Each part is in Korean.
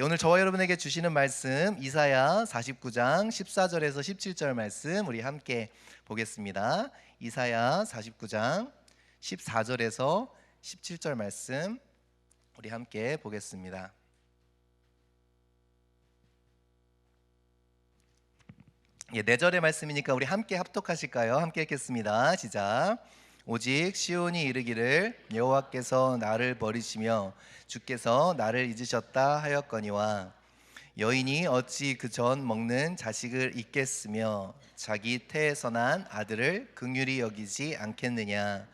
오늘 저와 여러분에게 주시는 말씀 이사야 49장 14절에서 17절 말씀 우리 함께 보겠습니다. 이사야 49장 14절에서 17절 말씀 우리 함께 보겠습니다. 네 절의 말씀이니까 우리 함께 합독하실까요? 함께 읽겠습니다. 시작. 오직 시온이 이르기를 여호와께서 나를 버리시며 주께서 나를 잊으셨다 하였거니와 여인이 어찌 그 전 먹는 자식을 잊겠으며 자기 태에서 난 아들을 긍휼히 여기지 않겠느냐.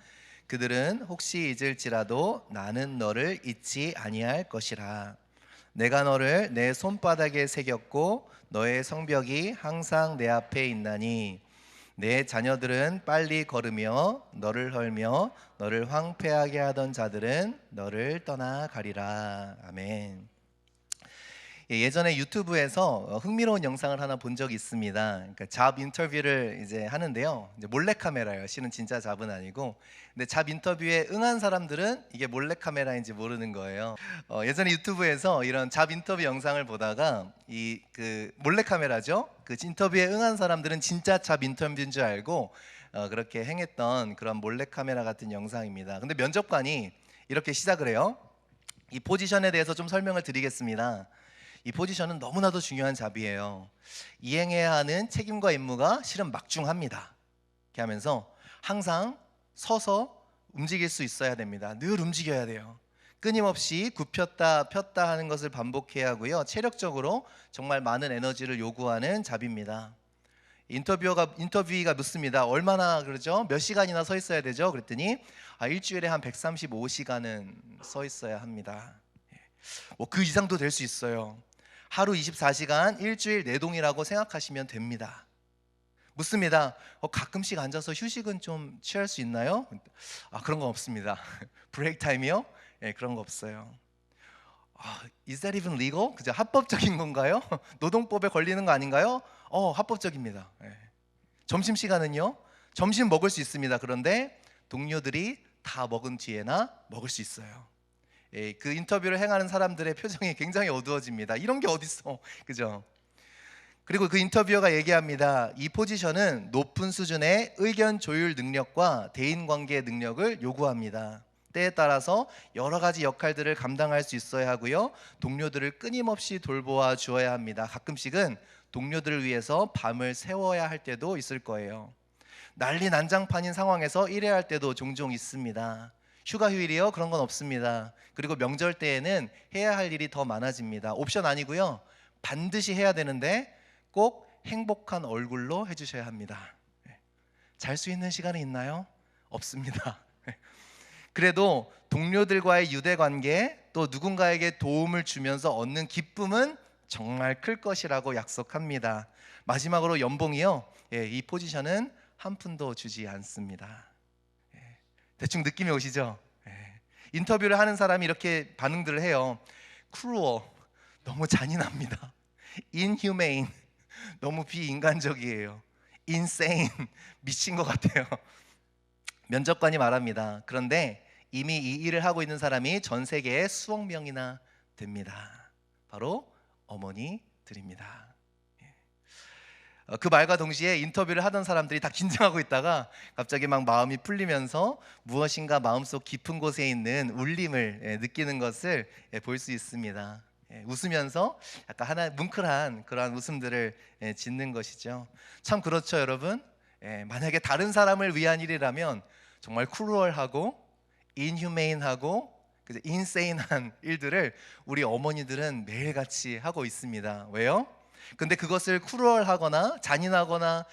그들은 혹시 잊을지라도 나는 너를 잊지 아니할 것이라. 내가 너를 내 손바닥에 새겼고 너의 성벽이 항상 내 앞에 있나니 내 자녀들은 빨리 걸으며 너를 헐며 너를 황폐하게 하던 자들은 너를 떠나가리라. 아멘. 예전에 유튜브에서 흥미로운 영상을 하나 본 적이 있습니다. 그러니까 잡 인터뷰를 이제 하는데요. 이제 몰래 카메라예요. 실은 진짜 잡은 아니고. 근데 잡 인터뷰에 응한 사람들은 이게 몰래 카메라인지 모르는 거예요. 예전에 유튜브에서 이런 잡 인터뷰 영상을 보다가 이 그 몰래 카메라죠. 그 인터뷰에 응한 사람들은 진짜 잡 인터뷰인 줄 알고 그렇게 행했던 그런 몰래 카메라 같은 영상입니다. 근데 면접관이 이렇게 시작을 해요. 이 포지션에 대해서 좀 설명을 드리겠습니다. 이 포지션은 너무나도 중요한 잡이에요. 이행해야 하는 책임과 임무가 실은 막중합니다. 이렇게 하면서 항상 서서 움직일 수 있어야 됩니다. 늘 움직여야 돼요. 끊임없이 굽혔다 폈다 하는 것을 반복해야 하고요. 체력적으로 정말 많은 에너지를 요구하는 잡입니다. 인터뷰가 묻습니다. 얼마나 그러죠? 몇 시간이나 서 있어야 되죠? 그랬더니 일주일에 한 135시간은 서 있어야 합니다. 그 이상도 될 수 있어요. 하루 24시간 일주일 내동이라고 생각하시면 됩니다. 묻습니다. 가끔씩 앉아서 휴식은 좀 취할 수 있나요? 그런 건 없습니다. 브레이크 타임이요? 그런 거 없어요. Is that even legal? 그죠? 합법적인 건가요? 노동법에 걸리는 거 아닌가요? 합법적입니다. 점심시간은요? 점심 먹을 수 있습니다. 그런데 동료들이 다 먹은 뒤에나 먹을 수 있어요. 그 인터뷰를 행하는 사람들의 표정이 굉장히 어두워집니다. 이런 게 어딨어, 그죠? 그리고 그 인터뷰어가 얘기합니다. 이 포지션은 높은 수준의 의견 조율 능력과 대인관계 능력을 요구합니다. 때에 따라서 여러 가지 역할들을 감당할 수 있어야 하고요. 동료들을 끊임없이 돌보아 주어야 합니다. 가끔씩은 동료들을 위해서 밤을 새워야 할 때도 있을 거예요. 난리 난장판인 상황에서 일해야 할 때도 종종 있습니다. 휴가 휴일이요? 그런 건 없습니다. 그리고 명절 때에는 해야 할 일이 더 많아집니다. 옵션 아니고요. 반드시 해야 되는데 꼭 행복한 얼굴로 해주셔야 합니다. 잘 수 있는 시간이 있나요? 없습니다. 그래도 동료들과의 유대관계 또 누군가에게 도움을 주면서 얻는 기쁨은 정말 클 것이라고 약속합니다. 마지막으로 연봉이요. 이 포지션은 한 푼도 주지 않습니다. 대충 느낌이 오시죠? 인터뷰를 하는 사람이 이렇게 반응들을 해요. cruel, 너무 잔인합니다. inhumane, 너무 비인간적이에요. insane, 미친 것 같아요. 면접관이 말합니다. 그런데 이미 이 일을 하고 있는 사람이 전 세계에 수억 명이나 됩니다. 바로 어머니들입니다. 그 말과 동시에 인터뷰를 하던 사람들이 다 긴장하고 있다가 갑자기 막 마음이 풀리면서 무엇인가 마음속 깊은 곳에 있는 울림을 느끼는 것을 볼 수 있습니다. 웃으면서 약간 하나 뭉클한 그러한 웃음들을 짓는 것이죠. 참 그렇죠, 여러분. 만약에 다른 사람을 위한 일이라면 정말 크루얼하고 인휴메인하고 인세인한 일들을 우리 어머니들은 매일같이 하고 있습니다. 왜요? 근데 그것을 크루얼하거나 잔인하거나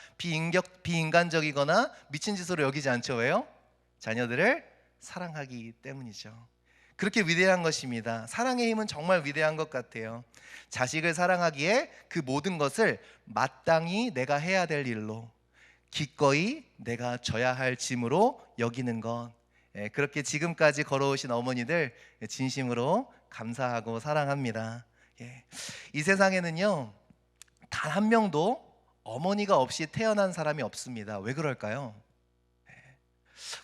비인간적이거나 미친 짓으로 여기지 않죠. 왜요? 자녀들을 사랑하기 때문이죠. 그렇게 위대한 것입니다. 사랑의 힘은 정말 위대한 것 같아요. 자식을 사랑하기에 그 모든 것을 마땅히 내가 해야 될 일로, 기꺼이 내가 져야 할 짐으로 여기는 것, 그렇게 지금까지 걸어오신 어머니들 진심으로 감사하고 사랑합니다. 이 세상에는요, 단 한 명도 어머니가 없이 태어난 사람이 없습니다. 왜 그럴까요?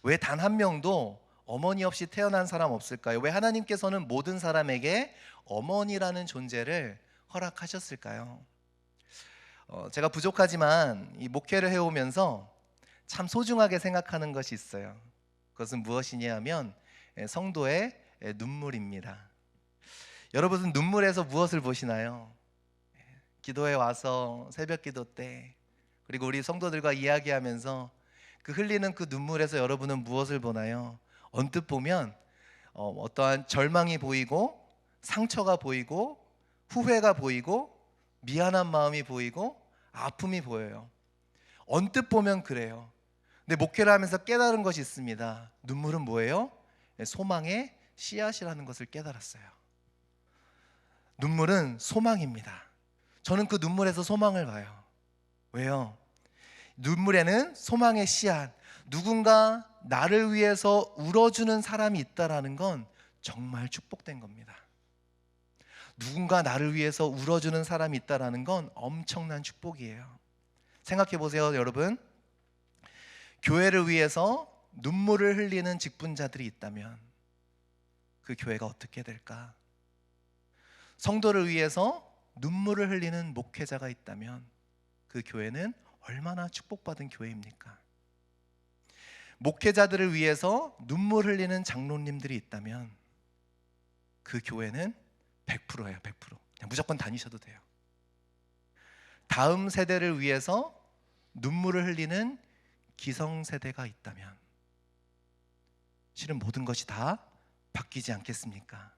왜 단 한 명도 어머니 없이 태어난 사람 없을까요? 왜 하나님께서는 모든 사람에게 어머니라는 존재를 허락하셨을까요? 제가 부족하지만 이 목회를 해오면서 참 소중하게 생각하는 것이 있어요. 그것은 무엇이냐 하면 성도의 눈물입니다. 여러분은 눈물에서 무엇을 보시나요? 기도에 와서 새벽 기도 때, 그리고 우리 성도들과 이야기하면서 그 흘리는 그 눈물에서 여러분은 무엇을 보나요? 언뜻 보면 어떠한 절망이 보이고, 상처가 보이고, 후회가 보이고, 미안한 마음이 보이고, 아픔이 보여요. 언뜻 보면 그래요. 근데 목회를 하면서 깨달은 것이 있습니다. 눈물은 뭐예요? 소망의 씨앗이라는 것을 깨달았어요. 눈물은 소망입니다. 저는 그 눈물에서 소망을 봐요. 왜요? 눈물에는 소망의 씨앗, 누군가 나를 위해서 울어주는 사람이 있다라는 건 정말 축복된 겁니다. 누군가 나를 위해서 울어주는 사람이 있다라는 건 엄청난 축복이에요. 생각해 보세요, 여러분. 교회를 위해서 눈물을 흘리는 직분자들이 있다면 그 교회가 어떻게 될까? 성도를 위해서 눈물을 흘리는 목회자가 있다면 그 교회는 얼마나 축복받은 교회입니까? 목회자들을 위해서 눈물 흘리는 장로님들이 있다면 그 교회는 100%예요. 100%. 그냥 무조건 다니셔도 돼요. 다음 세대를 위해서 눈물을 흘리는 기성세대가 있다면 실은 모든 것이 다 바뀌지 않겠습니까?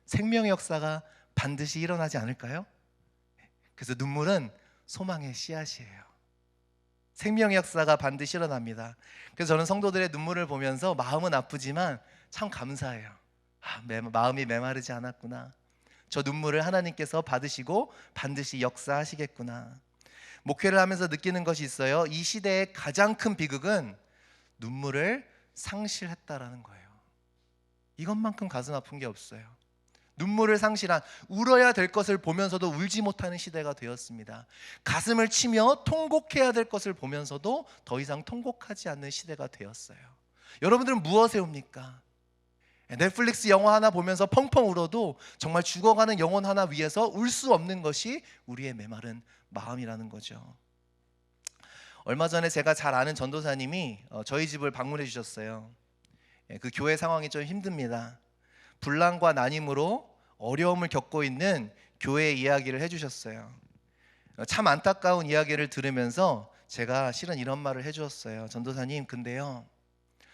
생명의 역사가 반드시 일어나지 않을까요? 그래서 눈물은 소망의 씨앗이에요. 생명의 역사가 반드시 일어납니다. 그래서 저는 성도들의 눈물을 보면서 마음은 아프지만 참 감사해요. 마음이 메마르지 않았구나. 저 눈물을 하나님께서 받으시고 반드시 역사하시겠구나. 목회를 하면서 느끼는 것이 있어요. 이 시대의 가장 큰 비극은 눈물을 상실했다라는 거예요. 이것만큼 가슴 아픈 게 없어요. 눈물을 상실한, 울어야 될 것을 보면서도 울지 못하는 시대가 되었습니다. 가슴을 치며 통곡해야 될 것을 보면서도 더 이상 통곡하지 않는 시대가 되었어요. 여러분들은 무엇에 웁니까? 넷플릭스 영화 하나 보면서 펑펑 울어도 정말 죽어가는 영혼 하나 위해서 울 수 없는 것이 우리의 메마른 마음이라는 거죠. 얼마 전에 제가 잘 아는 전도사님이 저희 집을 방문해 주셨어요. 그 교회 상황이 좀 힘듭니다. 분란과 난임으로 어려움을 겪고 있는 교회의 이야기를 해주셨어요. 참 안타까운 이야기를 들으면서 제가 실은 이런 말을 해주었어요. 전도사님, 근데요,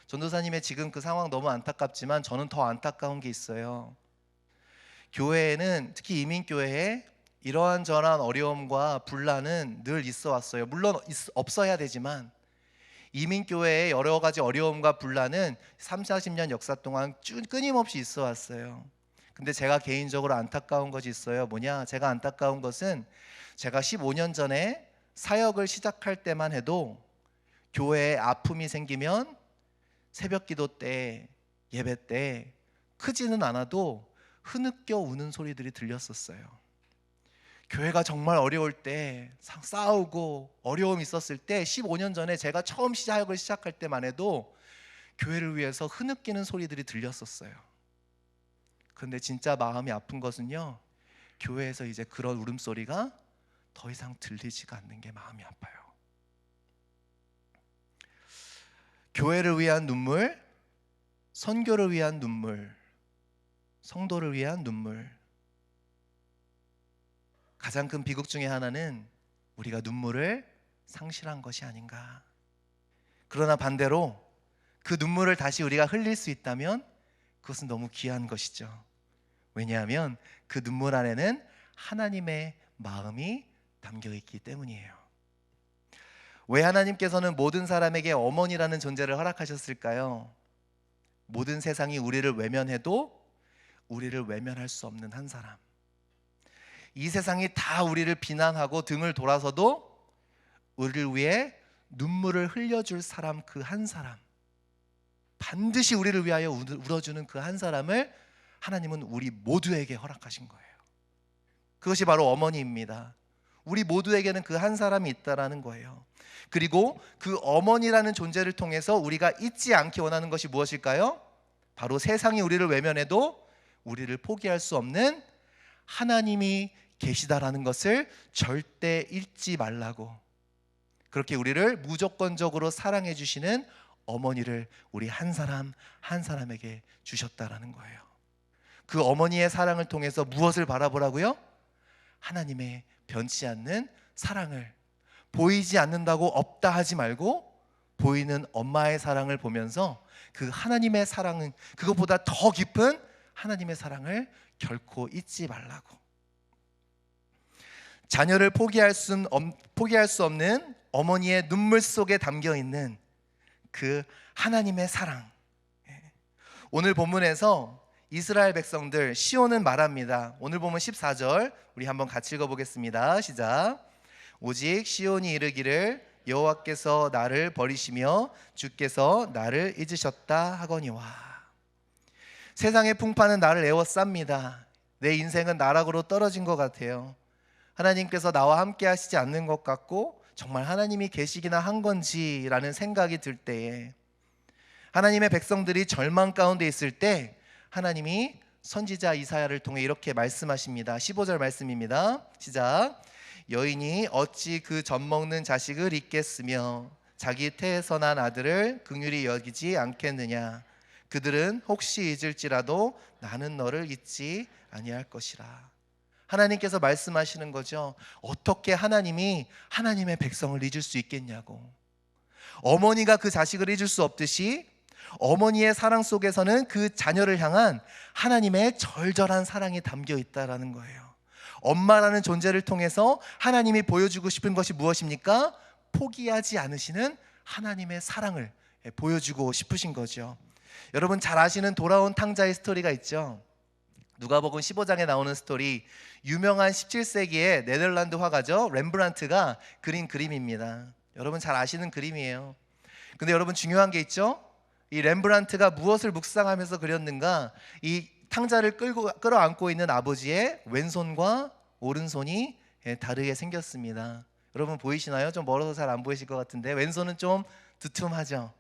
전도사님의 지금 그 상황 너무 안타깝지만 저는 더 안타까운 게 있어요. 교회에는, 특히 이민교회에 이러한 저러한 어려움과 분란은 늘 있어 왔어요. 물론 없어야 되지만 이민교회의 여러 가지 어려움과 분란은 30-40년 역사 동안 쭉 끊임없이 있어 왔어요. 근데 제가 개인적으로 안타까운 것이 있어요. 뭐냐? 제가 안타까운 것은 제가 15년 전에 사역을 시작할 때만 해도 교회에 아픔이 생기면 새벽 기도 때, 예배 때 크지는 않아도 흐느껴 우는 소리들이 들렸었어요. 교회가 정말 어려울 때, 싸우고 어려움이 있었을 때 15년 전에 제가 처음 사역을 시작할 때만 해도 교회를 위해서 흐느끼는 소리들이 들렸었어요. 그런데 진짜 마음이 아픈 것은요, 교회에서 이제 그런 울음소리가 더 이상 들리지가 않는 게 마음이 아파요. 교회를 위한 눈물, 선교를 위한 눈물, 성도를 위한 눈물. 가장 큰 비극 중에 하나는 우리가 눈물을 상실한 것이 아닌가. 그러나 반대로 그 눈물을 다시 우리가 흘릴 수 있다면 그것은 너무 귀한 것이죠. 왜냐하면 그 눈물 안에는 하나님의 마음이 담겨 있기 때문이에요. 왜 하나님께서는 모든 사람에게 어머니라는 존재를 허락하셨을까요? 모든 세상이 우리를 외면해도 우리를 외면할 수 없는 한 사람, 이 세상이 다 우리를 비난하고 등을 돌아서도 우리를 위해 눈물을 흘려줄 사람, 그 한 사람, 반드시 우리를 위하여 울어주는 그 한 사람을 하나님은 우리 모두에게 허락하신 거예요. 그것이 바로 어머니입니다. 우리 모두에게는 그 한 사람이 있다라는 거예요. 그리고 그 어머니라는 존재를 통해서 우리가 잊지 않기 원하는 것이 무엇일까요? 바로 세상이 우리를 외면해도 우리를 포기할 수 없는 하나님이 계시다라는 것을 절대 잊지 말라고, 그렇게 우리를 무조건적으로 사랑해 주시는 어머니를 우리 한 사람 한 사람에게 주셨다라는 거예요. 그 어머니의 사랑을 통해서 무엇을 바라보라고요? 하나님의 변치 않는 사랑을. 보이지 않는다고 없다 하지 말고 보이는 엄마의 사랑을 보면서 그 하나님의 사랑은, 그것보다 더 깊은 하나님의 사랑을 결코 잊지 말라고. 자녀를 포기할 수 없는 어머니의 눈물 속에 담겨 있는 그 하나님의 사랑. 오늘 본문에서 이스라엘 백성들, 시온은 말합니다. 오늘 보면 14절 우리 한번 같이 읽어보겠습니다. 시작. 오직 시온이 이르기를 여호와께서 나를 버리시며 주께서 나를 잊으셨다 하거니와. 세상의 풍파는 나를 에워쌉니다. 내 인생은 나락으로 떨어진 것 같아요. 하나님께서 나와 함께 하시지 않는 것 같고 정말 하나님이 계시기나 한 건지라는 생각이 들 때에, 하나님의 백성들이 절망 가운데 있을 때 하나님이 선지자 이사야를 통해 이렇게 말씀하십니다. 15절 말씀입니다. 시작. 여인이 어찌 그 젖먹는 자식을 잊겠으며 자기 태에서 난 아들을 긍휼히 여기지 않겠느냐. 그들은 혹시 잊을지라도 나는 너를 잊지 아니할 것이라. 하나님께서 말씀하시는 거죠. 어떻게 하나님이 하나님의 백성을 잊을 수 있겠냐고. 어머니가 그 자식을 잊을 수 없듯이 어머니의 사랑 속에서는 그 자녀를 향한 하나님의 절절한 사랑이 담겨 있다라는 거예요. 엄마라는 존재를 통해서 하나님이 보여주고 싶은 것이 무엇입니까? 포기하지 않으시는 하나님의 사랑을 보여주고 싶으신 거죠. 여러분 잘 아시는 돌아온 탕자의 스토리가 있죠. 누가복음 15장에 나오는 스토리, 유명한 17세기의 네덜란드 화가죠, 렘브란트가 그린 그림입니다. 여러분 잘 아시는 그림이에요. 근데 여러분 중요한 게 있죠. 이 렘브란트가 무엇을 묵상하면서 그렸는가? 이 탕자를 끌어안고 있는 아버지의 왼손과 오른손이 다르게 생겼습니다. 여러분 보이시나요? 좀 멀어서 잘 안 보이실 것 같은데 왼손은 좀 두툼하죠.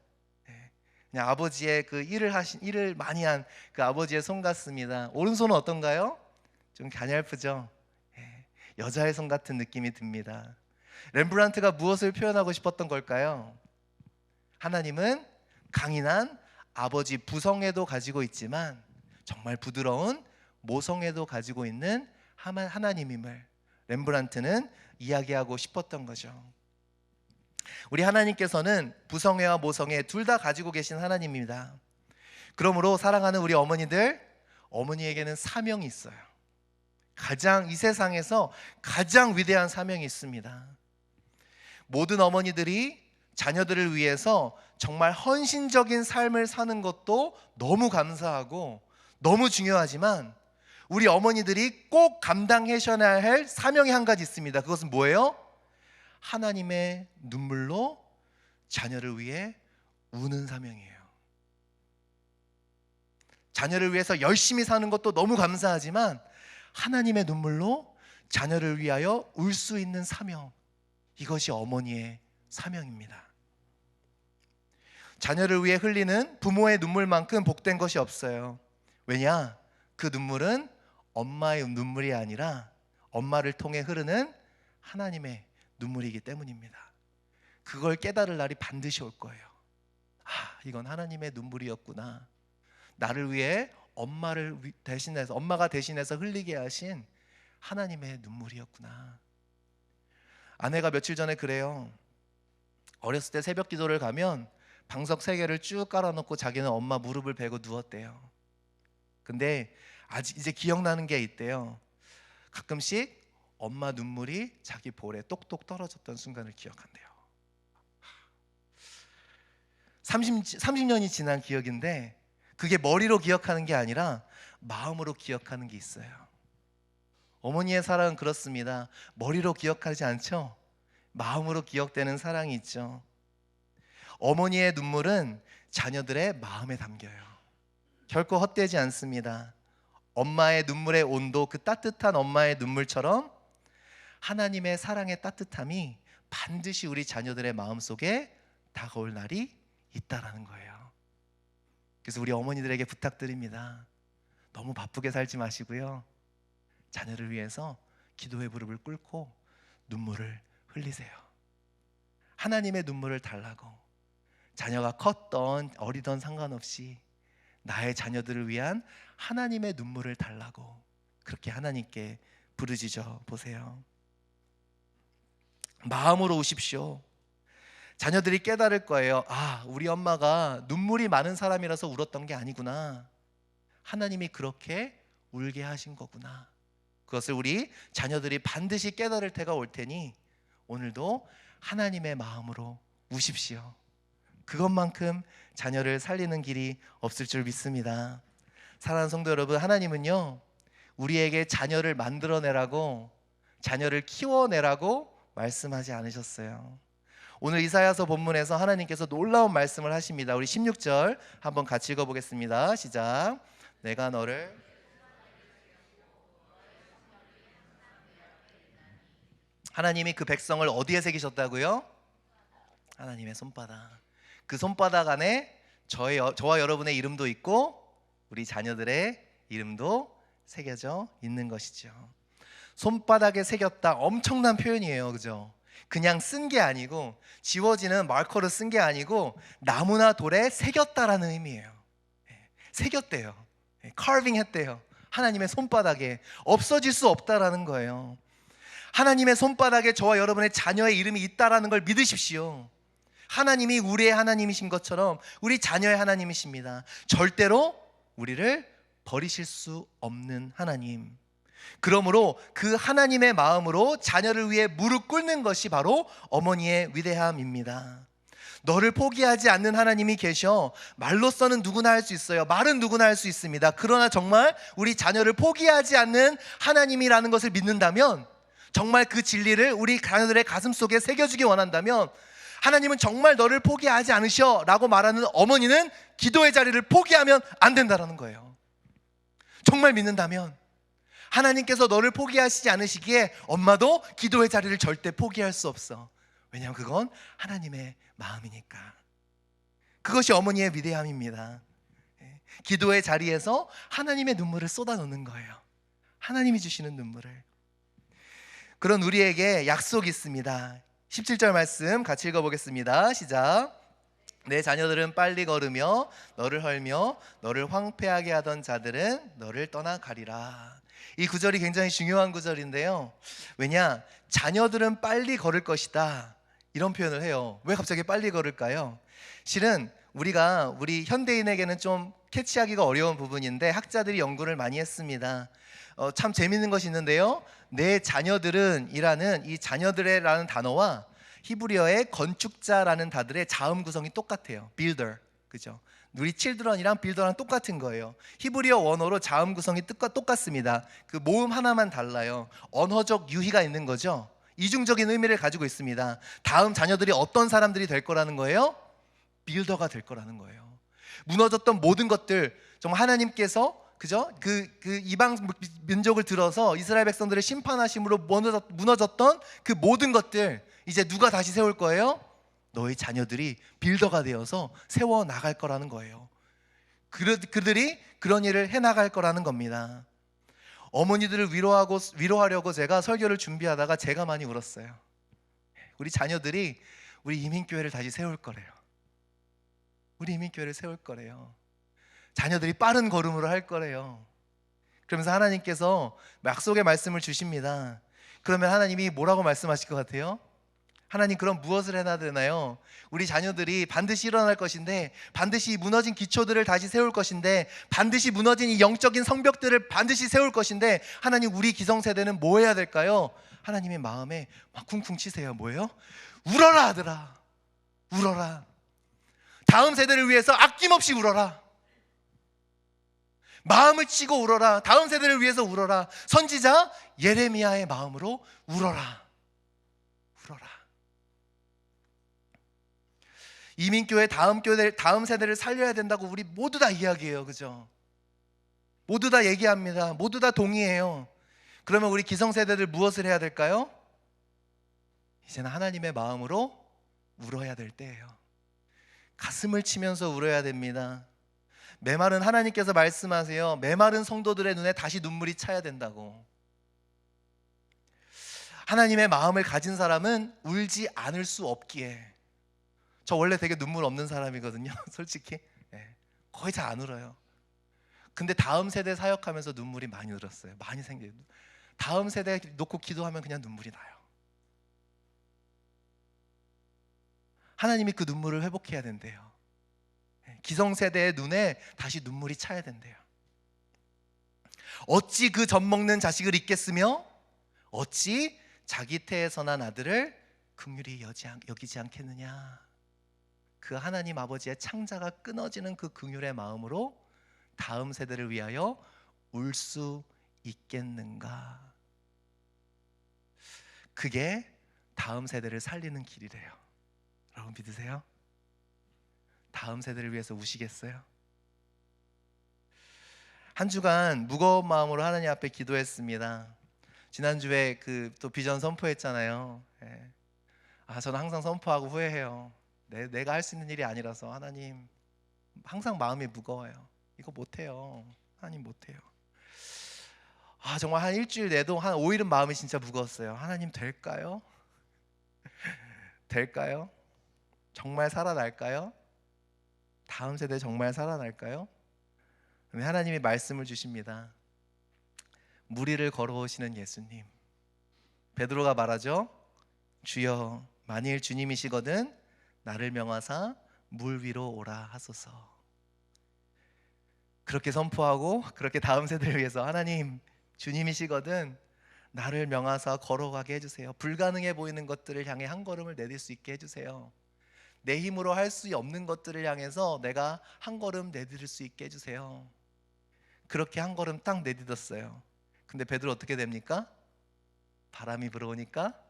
그냥 아버지의 그 일을 많이 한 그 아버지의 손 같습니다. 오른손은 어떤가요? 좀 가냘프죠. 여자의 손 같은 느낌이 듭니다. 렘브란트가 무엇을 표현하고 싶었던 걸까요? 하나님은 강인한 아버지 부성애도 가지고 있지만 정말 부드러운 모성애도 가지고 있는 하나님임을 렘브란트는 이야기하고 싶었던 거죠. 우리 하나님께서는 부성애와 모성애 둘 다 가지고 계신 하나님입니다. 그러므로 사랑하는 우리 어머니들, 어머니에게는 사명이 있어요. 이 세상에서 가장 위대한 사명이 있습니다. 모든 어머니들이 자녀들을 위해서 정말 헌신적인 삶을 사는 것도 너무 감사하고 너무 중요하지만 우리 어머니들이 꼭 감당하셔야 할 사명이 한 가지 있습니다. 그것은 뭐예요? 하나님의 눈물로 자녀를 위해 우는 사명이에요. 자녀를 위해서 열심히 사는 것도 너무 감사하지만 하나님의 눈물로 자녀를 위하여 울 수 있는 사명, 이것이 어머니의 사명입니다. 자녀를 위해 흘리는 부모의 눈물만큼 복된 것이 없어요. 왜냐? 그 눈물은 엄마의 눈물이 아니라 엄마를 통해 흐르는 하나님의 눈물이기 때문입니다. 그걸 깨달을 날이 반드시 올 거예요. 이건 하나님의 눈물이었구나. 나를 위해 엄마가 대신해서 흘리게 하신 하나님의 눈물이었구나. 아내가 며칠 전에 그래요. 어렸을 때 새벽 기도를 가면 방석 3개를 쭉 깔아놓고 자기는 엄마 무릎을 베고 누웠대요. 근데 아직 이제 기억나는 게 있대요. 가끔씩 엄마 눈물이 자기 볼에 똑똑 떨어졌던 순간을 기억한대요. 30년이 지난 기억인데 그게 머리로 기억하는 게 아니라 마음으로 기억하는 게 있어요. 어머니의 사랑은 그렇습니다. 머리로 기억하지 않죠? 마음으로 기억되는 사랑이 있죠. 어머니의 눈물은 자녀들의 마음에 담겨요. 결코 헛되지 않습니다. 엄마의 눈물의 온도, 그 따뜻한 엄마의 눈물처럼 하나님의 사랑의 따뜻함이 반드시 우리 자녀들의 마음속에 다가올 날이 있다라는 거예요. 그래서 우리 어머니들에게 부탁드립니다. 너무 바쁘게 살지 마시고요, 자녀를 위해서 기도의 무릎을 꿇고 눈물을 흘리세요. 하나님의 눈물을 달라고. 자녀가 컸던 어리던 상관없이 나의 자녀들을 위한 하나님의 눈물을 달라고 그렇게 하나님께 부르짖어 보세요. 마음으로 우십시오. 자녀들이 깨달을 거예요. 아, 우리 엄마가 눈물이 많은 사람이라서 울었던 게 아니구나. 하나님이 그렇게 울게 하신 거구나. 그것을 우리 자녀들이 반드시 깨달을 때가 올 테니 오늘도 하나님의 마음으로 우십시오. 그것만큼 자녀를 살리는 길이 없을 줄 믿습니다. 사랑하는 성도 여러분, 하나님은요, 우리에게 자녀를 만들어내라고, 자녀를 키워내라고 말씀하지 않으셨어요. 오늘 이사야서 본문에서 하나님께서 놀라운 말씀을 하십니다. 우리 16절 한번 같이 읽어보겠습니다. 시작. 내가 너를 하나님이 그 백성을 어디에 새기셨다고요? 하나님의 손바닥. 그 손바닥 안에 저와 여러분의 이름도 있고 우리 자녀들의 이름도 새겨져 있는 것이죠. 손바닥에 새겼다, 엄청난 표현이에요. 그죠? 그냥 쓴 게 아니고, 지워지는 마커로 쓴 게 아니고 나무나 돌에 새겼다라는 의미예요. 새겼대요. carving 했대요. 하나님의 손바닥에 없어질 수 없다라는 거예요. 하나님의 손바닥에 저와 여러분의 자녀의 이름이 있다라는 걸 믿으십시오. 하나님이 우리의 하나님이신 것처럼 우리 자녀의 하나님이십니다. 절대로 우리를 버리실 수 없는 하나님. 그러므로 그 하나님의 마음으로 자녀를 위해 무릎 꿇는 것이 바로 어머니의 위대함입니다. 너를 포기하지 않는 하나님이 계셔. 말로서는 누구나 할 수 있어요. 말은 누구나 할 수 있습니다. 그러나 정말 우리 자녀를 포기하지 않는 하나님이라는 것을 믿는다면, 정말 그 진리를 우리 자녀들의 가슴 속에 새겨주기 원한다면, 하나님은 정말 너를 포기하지 않으셔 라고 말하는 어머니는 기도의 자리를 포기하면 안 된다는 거예요. 정말 믿는다면 하나님께서 너를 포기하시지 않으시기에 엄마도 기도의 자리를 절대 포기할 수 없어. 왜냐하면 그건 하나님의 마음이니까. 그것이 어머니의 위대함입니다. 기도의 자리에서 하나님의 눈물을 쏟아놓는 거예요. 하나님이 주시는 눈물을. 그런 우리에게 약속이 있습니다. 17절 말씀 같이 읽어보겠습니다. 시작. 내 자녀들은 빨리 걸으며 너를 헐며 너를 황폐하게 하던 자들은 너를 떠나가리라. 이 구절이 굉장히 중요한 구절인데요. 왜냐? 자녀들은 빨리 걸을 것이다, 이런 표현을 해요. 왜 갑자기 빨리 걸을까요? 실은 우리 현대인에게는 좀 캐치하기가 어려운 부분인데 학자들이 연구를 많이 했습니다. 참 재밌는 것이 있는데요. 내 자녀들은 이라는 이 자녀들의라는 단어와 히브리어의 건축자라는 단어의 자음 구성이 똑같아요. builder, 그죠? 우리 children이랑 builder랑 똑같은 거예요. 히브리어 원어로 자음 구성이 똑같습니다. 그 모음 하나만 달라요. 언어적 유희가 있는 거죠. 이중적인 의미를 가지고 있습니다. 다음 자녀들이 어떤 사람들이 될 거라는 거예요? 빌더가 될 거라는 거예요. 무너졌던 모든 것들, 정말 하나님께서 그죠? 그 이방 민족을 들어서 이스라엘 백성들을 심판하심으로 무너졌던 그 모든 것들, 이제 누가 다시 세울 거예요? 너희 자녀들이 빌더가 되어서 세워 나갈 거라는 거예요. 그들이 그런 일을 해 나갈 거라는 겁니다. 어머니들을 위로하려고 제가 설교를 준비하다가 제가 많이 울었어요. 우리 자녀들이 우리 이민교회를 다시 세울 거래요. 우리 이민교회를 세울 거래요. 자녀들이 빠른 걸음으로 할 거래요. 그러면서 하나님께서 약속의 말씀을 주십니다. 그러면 하나님이 뭐라고 말씀하실 것 같아요? 하나님, 그럼 무엇을 해야 되나요? 우리 자녀들이 반드시 일어날 것인데, 반드시 무너진 기초들을 다시 세울 것인데, 반드시 무너진 이 영적인 성벽들을 반드시 세울 것인데, 하나님, 우리 기성세대는 뭐 해야 될까요? 하나님의 마음에 막 쿵쿵 치세요. 뭐예요? 울어라 아들아, 울어라. 다음 세대를 위해서 아낌없이 울어라. 마음을 치고 울어라. 다음 세대를 위해서 울어라. 선지자 예레미야의 마음으로 울어라. 울어라. 이민교회 다음 세대를 살려야 된다고 우리 모두 다 이야기해요. 그죠? 모두 다 얘기합니다. 모두 다 동의해요. 그러면 우리 기성세대들 무엇을 해야 될까요? 이제는 하나님의 마음으로 울어야 될 때예요. 가슴을 치면서 울어야 됩니다. 메마른 하나님께서 말씀하세요. 메마른 성도들의 눈에 다시 눈물이 차야 된다고. 하나님의 마음을 가진 사람은 울지 않을 수 없기에. 저 원래 되게 눈물 없는 사람이거든요. 솔직히 거의 잘 안 울어요. 근데 다음 세대 사역하면서 눈물이 많이 늘었어요. 많이 생겨요. 다음 세대 놓고 기도하면 그냥 눈물이 나요. 하나님이 그 눈물을 회복해야 된대요. 기성세대의 눈에 다시 눈물이 차야 된대요. 어찌 그 젖먹는 자식을 잊겠으며 어찌 자기 태에서 난 아들을 긍휼히 여기지 않겠느냐. 그 하나님 아버지의 창자가 끊어지는 그 긍휼의 마음으로 다음 세대를 위하여 울 수 있겠는가. 그게 다음 세대를 살리는 길이래요. 여러분 믿으세요? 다음 세대를 위해서 우시겠어요? 한 주간 무거운 마음으로 하나님 앞에 기도했습니다. 지난주에 또 비전 선포했잖아요. 저는 항상 선포하고 후회해요. 내가 할 수 있는 일이 아니라서 하나님 항상 마음이 무거워요. 이거 못해요. 하나님 못해요. 정말 한 일주일 내도 한 5일은 마음이 진짜 무거웠어요. 하나님 될까요? 될까요? 정말 살아날까요? 다음 세대 정말 살아날까요? 하나님이 말씀을 주십니다. 물 위를 걸어오시는 예수님. 베드로가 말하죠. 주여 만일 주님이시거든 나를 명하사 물 위로 오라 하소서. 그렇게 선포하고 그렇게 다음 세대를 위해서 하나님 주님이시거든 나를 명하사 걸어가게 해주세요. 불가능해 보이는 것들을 향해 한 걸음을 내딜 수 있게 해주세요. 내 힘으로 할 수 없는 것들을 향해서 내가 한 걸음 내디딜 수 있게 해주세요. 그렇게 한 걸음 딱 내딛었어요. 근데 베드로 어떻게 됩니까? 바람이 불어오니까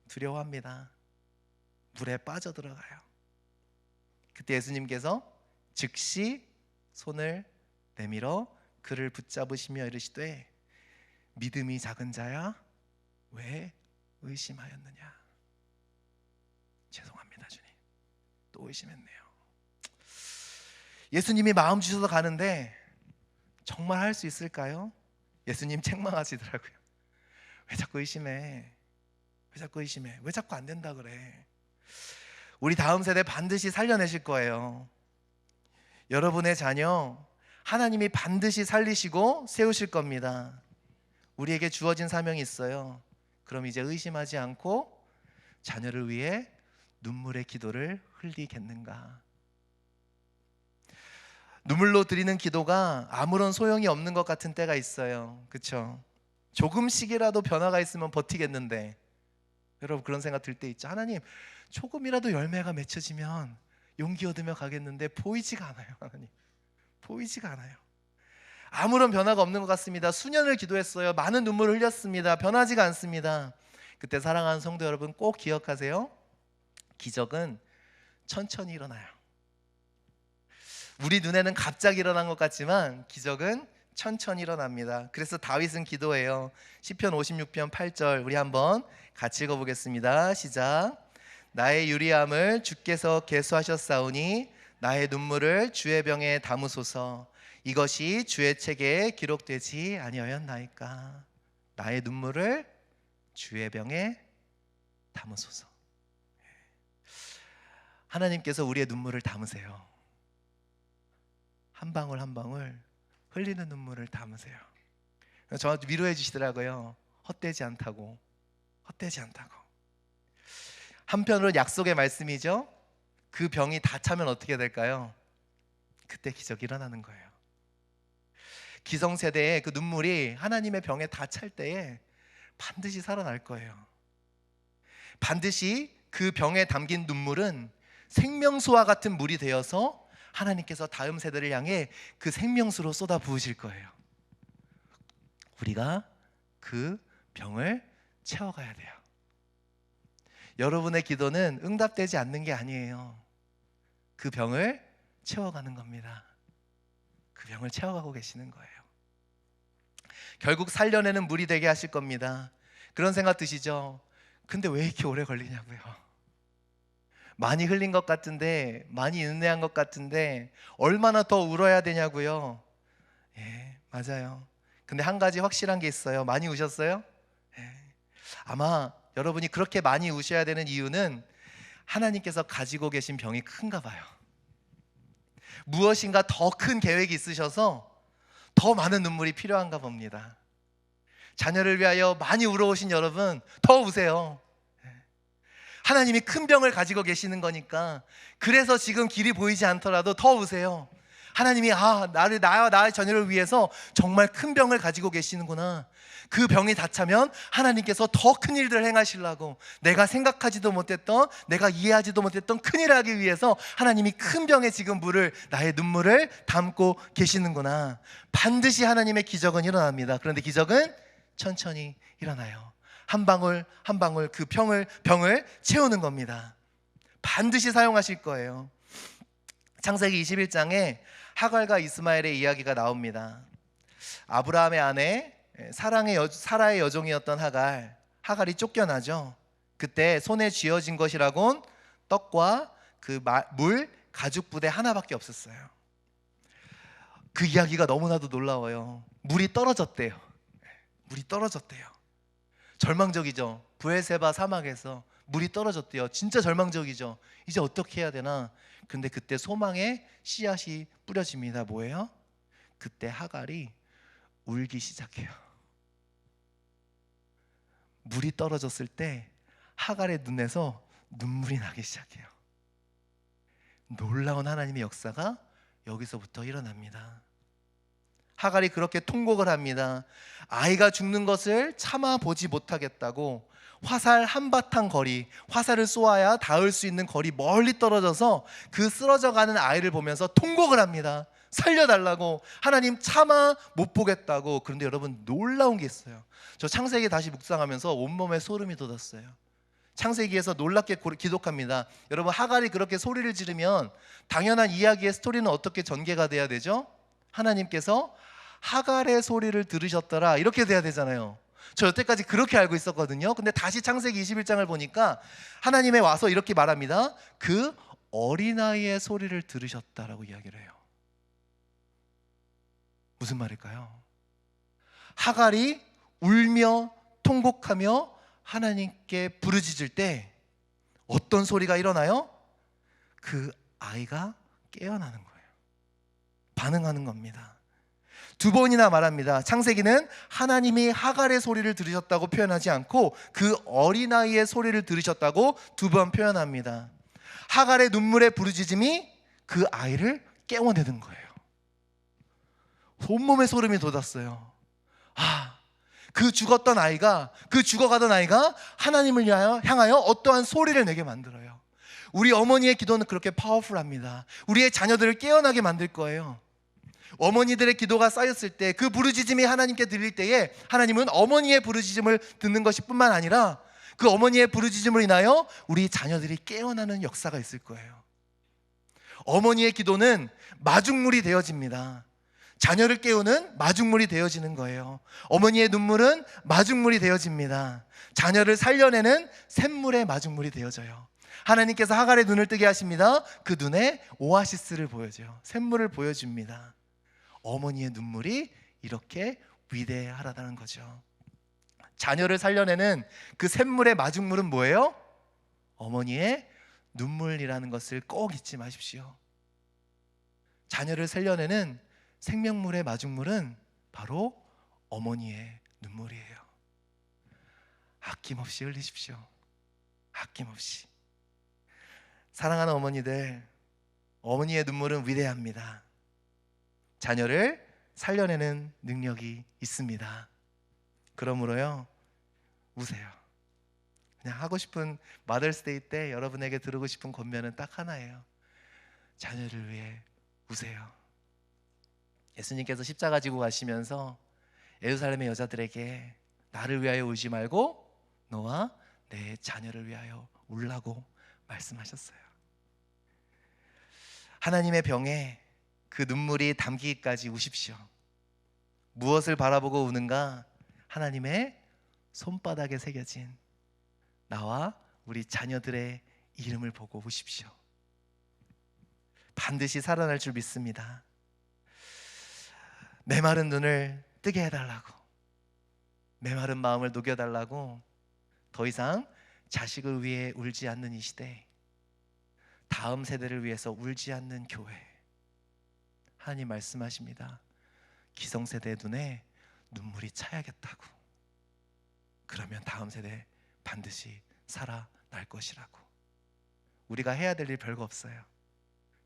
두려워합니다. 물에 빠져들어가요. 그때 예수님께서 즉시 손을 내밀어 그를 붙잡으시며 이르시되 믿음이 작은 자야 왜 의심하였느냐. 죄송합니다 주님, 또 의심했네요. 예수님이 마음 주셔서 가는데 정말 할 수 있을까요? 예수님 책망하시더라고요. 왜 자꾸 의심해? 왜 자꾸 의심해? 왜 자꾸 안 된다 그래? 우리 다음 세대 반드시 살려내실 거예요. 여러분의 자녀 하나님이 반드시 살리시고 세우실 겁니다. 우리에게 주어진 사명이 있어요. 그럼 이제 의심하지 않고 자녀를 위해 눈물의 기도를 흘리겠는가? 눈물로 드리는 기도가 아무런 소용이 없는 것 같은 때가 있어요. 그렇죠? 조금씩이라도 변화가 있으면 버티겠는데 여러분 그런 생각 들 때 있죠. 하나님 조금이라도 열매가 맺혀지면 용기 얻으며 가겠는데 보이지가 않아요. 하나님 보이지가 않아요. 아무런 변화가 없는 것 같습니다. 수년을 기도했어요. 많은 눈물을 흘렸습니다. 변하지가 않습니다. 그때 사랑하는 성도 여러분 꼭 기억하세요. 기적은 천천히 일어나요. 우리 눈에는 갑자기 일어난 것 같지만 기적은 천천히 일어납니다. 그래서 다윗은 기도해요. 시편 56편 8절 우리 한번 같이 읽어보겠습니다. 시작. 나의 유리함을 주께서 계수하셨사오니 나의 눈물을 주의 병에 담으소서. 이것이 주의 책에 기록되지 아니하였나이까. 나의 눈물을 주의 병에 담으소서. 하나님께서 우리의 눈물을 담으세요. 한 방울 한 방울 흘리는 눈물을 담으세요. 저한테 위로해 주시더라고요. 헛되지 않다고. 헛되지 않다고. 한편으로 약속의 말씀이죠. 그 병이 다 차면 어떻게 될까요? 그때 기적이 일어나는 거예요. 기성세대의 그 눈물이 하나님의 병에 다 찰 때에 반드시 살아날 거예요. 반드시 그 병에 담긴 눈물은 생명수와 같은 물이 되어서 하나님께서 다음 세대를 향해 그 생명수로 쏟아 부으실 거예요. 우리가 그 병을 채워가야 돼요. 여러분의 기도는 응답되지 않는 게 아니에요. 그 병을 채워가는 겁니다. 그 병을 채워가고 계시는 거예요. 결국 살려내는 물이 되게 하실 겁니다. 그런 생각 드시죠? 근데 왜 이렇게 오래 걸리냐고요. 많이 흘린 것 같은데, 많이 인내한 것 같은데 얼마나 더 울어야 되냐고요. 예, 맞아요. 근데 한 가지 확실한 게 있어요. 많이 우셨어요? 예. 아마 여러분이 그렇게 많이 우셔야 되는 이유는 하나님께서 가지고 계신 병이 큰가 봐요. 무엇인가 더 큰 계획이 있으셔서 더 많은 눈물이 필요한가 봅니다. 자녀를 위하여 많이 울어오신 여러분, 더 우세요. 하나님이 큰 병을 가지고 계시는 거니까, 그래서 지금 길이 보이지 않더라도 더 우세요. 하나님이 나와 나의 자녀를 위해서 정말 큰 병을 가지고 계시는구나. 그 병이 닿자면 하나님께서 더 큰 일들을 행하시려고, 내가 생각하지도 못했던, 내가 이해하지도 못했던 큰 일을 하기 위해서 하나님이 큰 병에 지금 나의 눈물을 담고 계시는구나. 반드시 하나님의 기적은 일어납니다. 그런데 기적은 천천히 일어나요. 한 방울 한 방울 그 병을 채우는 겁니다. 반드시 사용하실 거예요. 창세기 21장에 하갈과 이스마엘의 이야기가 나옵니다. 아브라함의 아내 사라의 여종이었던 하갈이 쫓겨나죠. 그때 손에 쥐어진 것이라곤 떡과 그 물 가죽 부대 하나밖에 없었어요. 그 이야기가 너무나도 놀라워요. 물이 떨어졌대요. 절망적이죠. 브엘세바 사막에서 물이 떨어졌대요. 진짜 절망적이죠. 이제 어떻게 해야 되나? 근데 그때 소망의 씨앗이 뿌려집니다. 뭐예요? 그때 하갈이 울기 시작해요. 물이 떨어졌을 때 하갈의 눈에서 눈물이 나기 시작해요. 놀라운 하나님의 역사가 여기서부터 일어납니다. 하갈이 그렇게 통곡을 합니다. 아이가 죽는 것을 참아보지 못하겠다고 화살 한바탕 거리, 화살을 쏘아야 닿을 수 있는 거리 멀리 떨어져서 그 쓰러져가는 아이를 보면서 통곡을 합니다. 살려달라고, 하나님 참아 못 보겠다고. 그런데 여러분, 놀라운 게 있어요. 저 창세기 다시 묵상하면서 온몸에 소름이 돋았어요. 창세기에서 놀랍게 기록합니다. 여러분, 하갈이 그렇게 소리를 지르면 당연한 이야기의 스토리는 어떻게 전개가 돼야 되죠? 하나님께서 하갈의 소리를 들으셨더라, 이렇게 돼야 되잖아요. 저 여태까지 그렇게 알고 있었거든요. 근데 다시 창세기 21장을 보니까 하나님이 와서 이렇게 말합니다. 그 어린아이의 소리를 들으셨다라고 이야기를 해요. 무슨 말일까요? 하갈이 울며 통곡하며 하나님께 부르짖을 때 어떤 소리가 일어나요? 그 아이가 깨어나는 거예요. 반응하는 겁니다. 두 번이나 말합니다. 창세기는 하나님이 하갈의 소리를 들으셨다고 표현하지 않고 그 어린아이의 소리를 들으셨다고 두 번 표현합니다. 하갈의 눈물의 부르짖음이 그 아이를 깨워내는 거예요. 온몸에 소름이 돋았어요. 그 죽었던 아이가, 그 죽어가던 아이가 하나님을 향하여 어떠한 소리를 내게 만들어요. 우리 어머니의 기도는 그렇게 파워풀합니다. 우리의 자녀들을 깨어나게 만들 거예요. 어머니들의 기도가 쌓였을 때, 그 부르짖음이 하나님께 들릴 때에 하나님은 어머니의 부르짖음을 듣는 것이 뿐만 아니라 그 어머니의 부르짖음을 인하여 우리 자녀들이 깨어나는 역사가 있을 거예요. 어머니의 기도는 마중물이 되어집니다. 자녀를 깨우는 마중물이 되어지는 거예요. 어머니의 눈물은 마중물이 되어집니다. 자녀를 살려내는 샘물의 마중물이 되어져요. 하나님께서 하갈의 눈을 뜨게 하십니다. 그 눈에 오아시스를 보여줘요. 샘물을 보여줍니다. 어머니의 눈물이 이렇게 위대하다는 거죠. 자녀를 살려내는 그 샘물의 마중물은 뭐예요? 어머니의 눈물이라는 것을 꼭 잊지 마십시오. 자녀를 살려내는 생명물의 마중물은 바로 어머니의 눈물이에요. 아낌없이 흘리십시오. 아낌없이. 사랑하는 어머니들, 어머니의 눈물은 위대합니다. 자녀를 살려내는 능력이 있습니다. 그러므로요, 우세요. 그냥 하고 싶은 마더스데이 때 여러분에게 들으고 싶은 권면은 딱 하나예요. 자녀를 위해 우세요. 예수님께서 십자가 지고 가시면서 예루살렘의 여자들에게 나를 위하여 울지 말고 너와 내 자녀를 위하여 울라고 말씀하셨어요. 하나님의 병에 그 눈물이 담기기까지 우십시오. 무엇을 바라보고 우는가? 하나님의 손바닥에 새겨진 나와 우리 자녀들의 이름을 보고 오십시오. 반드시 살아날 줄 믿습니다. 메마른 눈을 뜨게 해달라고, 메마른 마음을 녹여달라고, 더 이상 자식을 위해 울지 않는 이 시대, 다음 세대를 위해서 울지 않는 교회, 하나님 말씀하십니다. 기성세대의 눈에 눈물이 차야겠다고. 그러면 다음 세대 반드시 살아날 것이라고. 우리가 해야 될 일 별거 없어요.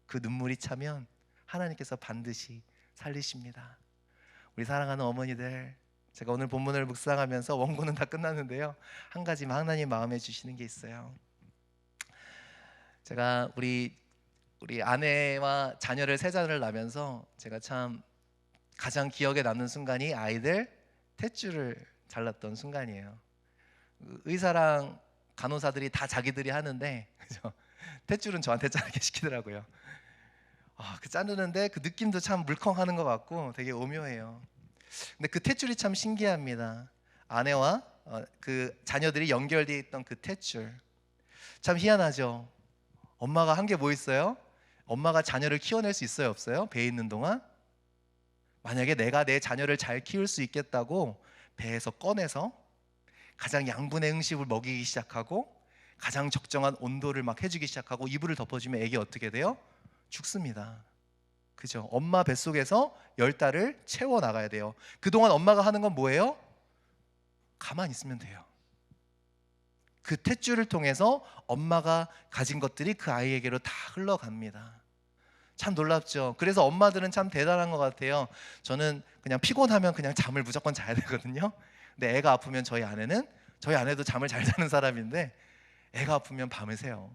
그 눈물이 차면 하나님께서 반드시 살리십니다. 우리 사랑하는 어머니들, 제가 오늘 본문을 묵상하면서 원고는 다 끝났는데요, 한 가지만 하나님 마음에 주시는 게 있어요. 제가 우리 아내와 자녀를 세 자를 낳으면서 제가 참 가장 기억에 남는 순간이 아이들 탯줄을 잘랐던 순간이에요. 의사랑 간호사들이 다 자기들이 하는데, 그죠? 탯줄은 저한테 자르게 시키더라고요. 그 자르는데 그 느낌도 참 물컹하는 것 같고 되게 오묘해요. 근데 그 탯줄이 참 신기합니다. 아내와 그 자녀들이 연결되어 있던 그 탯줄, 참 희한하죠. 엄마가 한 게 뭐 있어요? 엄마가 자녀를 키워낼 수 있어요, 없어요? 배에 있는 동안? 만약에 내가 내 자녀를 잘 키울 수 있겠다고 배에서 꺼내서 가장 양분의 음식을 먹이기 시작하고 가장 적정한 온도를 막 해주기 시작하고 이불을 덮어주면 애기 어떻게 돼요? 죽습니다. 그죠? 엄마 뱃속에서 10달을 채워 나가야 돼요. 그동안 엄마가 하는 건 뭐예요? 가만히 있으면 돼요. 그 탯줄을 통해서 엄마가 가진 것들이 그 아이에게로 다 흘러갑니다. 참 놀랍죠? 그래서 엄마들은 참 대단한 것 같아요. 저는 그냥 피곤하면 그냥 잠을 무조건 자야 되거든요. 근데 애가 아프면 저희 아내도 잠을 잘 자는 사람인데 애가 아프면 밤을 새요.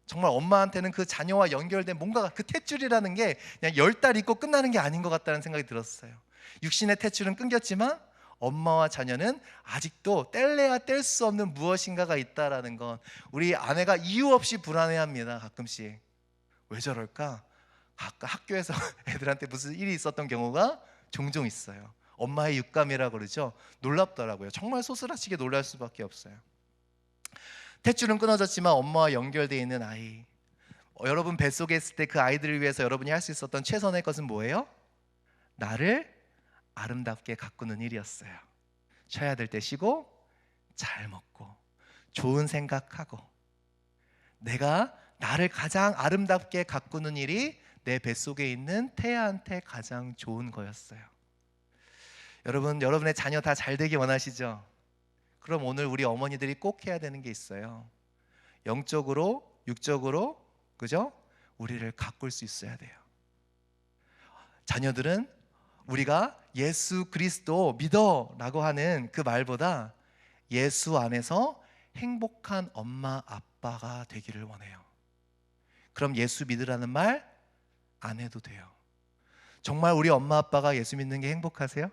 정말 엄마한테는 그 자녀와 연결된 뭔가가, 그 탯줄이라는 게 그냥 10달 있고 끝나는 게 아닌 것 같다는 생각이 들었어요. 육신의 탯줄은 끊겼지만 엄마와 자녀는 아직도 뗄래야 뗄 수 없는 무엇인가가 있다라는 건, 우리 아내가 이유 없이 불안해합니다. 가끔씩. 왜 저럴까? 아까 학교에서 애들한테 무슨 일이 있었던 경우가 종종 있어요. 엄마의 육감이라고 그러죠. 놀랍더라고요. 정말 소스라치게 놀랄 수밖에 없어요. 탯줄은 끊어졌지만 엄마와 연결되어 있는 아이, 여러분 뱃속에 있을 때 그 아이들을 위해서 여러분이 할 수 있었던 최선의 것은 뭐예요? 나를 아름답게 가꾸는 일이었어요. 쉬어야 될 때 쉬고, 잘 먹고, 좋은 생각하고, 내가 나를 가장 아름답게 가꾸는 일이 내 뱃속에 있는 태아한테 가장 좋은 거였어요. 여러분, 여러분의 자녀 다 잘 되기 원하시죠? 그럼 오늘 우리 어머니들이 꼭 해야 되는 게 있어요. 영적으로, 육적으로, 그죠? 우리를 가꿀 수 있어야 돼요. 자녀들은 우리가 예수 그리스도 믿어 라고 하는 그 말보다 예수 안에서 행복한 엄마 아빠가 되기를 원해요. 그럼 예수 믿으라는 말 안 해도 돼요. 정말 우리 엄마 아빠가 예수 믿는 게 행복하세요?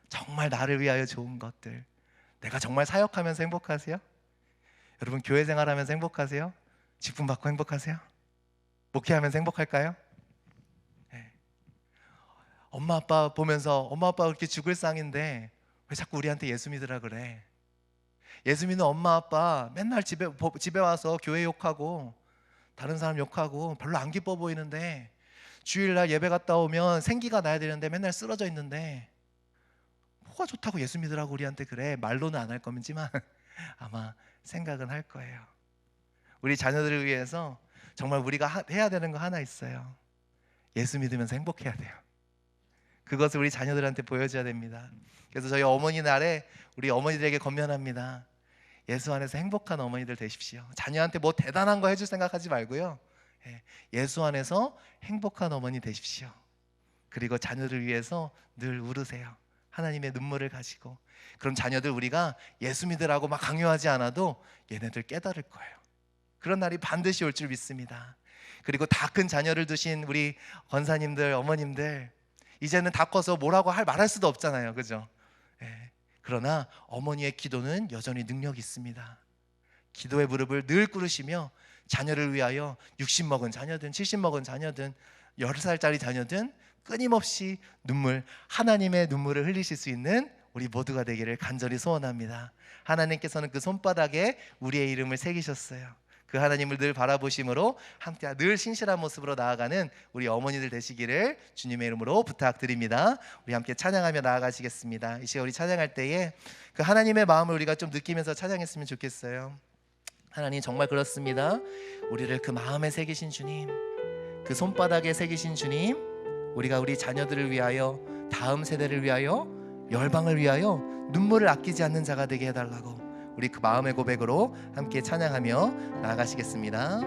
정말 나를 위하여 좋은 것들, 내가 정말 사역하면서 행복하세요? 여러분 교회 생활하면서 행복하세요? 직분 받고 행복하세요? 목회하면서 행복할까요? 네. 엄마 아빠 보면서 엄마 아빠가 그렇게 죽을 상인데 왜 자꾸 우리한테 예수 믿으라 그래? 예수 믿는 엄마 아빠 맨날 집에 와서 교회 욕하고 다른 사람 욕하고 별로 안 기뻐 보이는데, 주일날 예배 갔다 오면 생기가 나야 되는데 맨날 쓰러져 있는데 뭐가 좋다고 예수 믿으라고 우리한테 그래? 말로는 안 할 거지만 아마 생각은 할 거예요. 우리 자녀들을 위해서 정말 우리가 해야 되는 거 하나 있어요. 예수 믿으면서 행복해야 돼요. 그것을 우리 자녀들한테 보여줘야 됩니다. 그래서 저희 어머니 날에 우리 어머니들에게 권면합니다. 예수 안에서 행복한 어머니들 되십시오. 자녀한테 뭐 대단한 거 해줄 생각하지 말고요, 예수 안에서 행복한 어머니 되십시오. 그리고 자녀를 위해서 늘 울으세요. 하나님의 눈물을 가지고. 그럼 자녀들 우리가 예수 믿으라고 막 강요하지 않아도 얘네들 깨달을 거예요. 그런 날이 반드시 올 줄 믿습니다. 그리고 다 큰 자녀를 두신 우리 권사님들, 어머님들, 이제는 다 커서 뭐라고 말할 수도 없잖아요, 그죠? 그러나 어머니의 기도는 여전히 능력이 있습니다. 기도의 무릎을 늘 꿇으시며 자녀를 위하여 60 먹은 자녀든 70 먹은 자녀든 10살짜리 자녀든 끊임없이 하나님의 눈물을 흘리실 수 있는 우리 모두가 되기를 간절히 소원합니다. 하나님께서는 그 손바닥에 우리의 이름을 새기셨어요. 그 하나님을 늘 바라보심으로 함께 늘 신실한 모습으로 나아가는 우리 어머니들 되시기를 주님의 이름으로 부탁드립니다. 우리 함께 찬양하며 나아가시겠습니다. 이 시간 우리 찬양할 때에 그 하나님의 마음을 우리가 좀 느끼면서 찬양했으면 좋겠어요. 하나님, 정말 그렇습니다. 우리를 그 마음에 새기신 주님, 그 손바닥에 새기신 주님, 우리가 우리 자녀들을 위하여, 다음 세대를 위하여, 열방을 위하여 눈물을 아끼지 않는 자가 되게 해달라고 우리 그 마음의 고백으로 함께 찬양하며 나아가시겠습니다.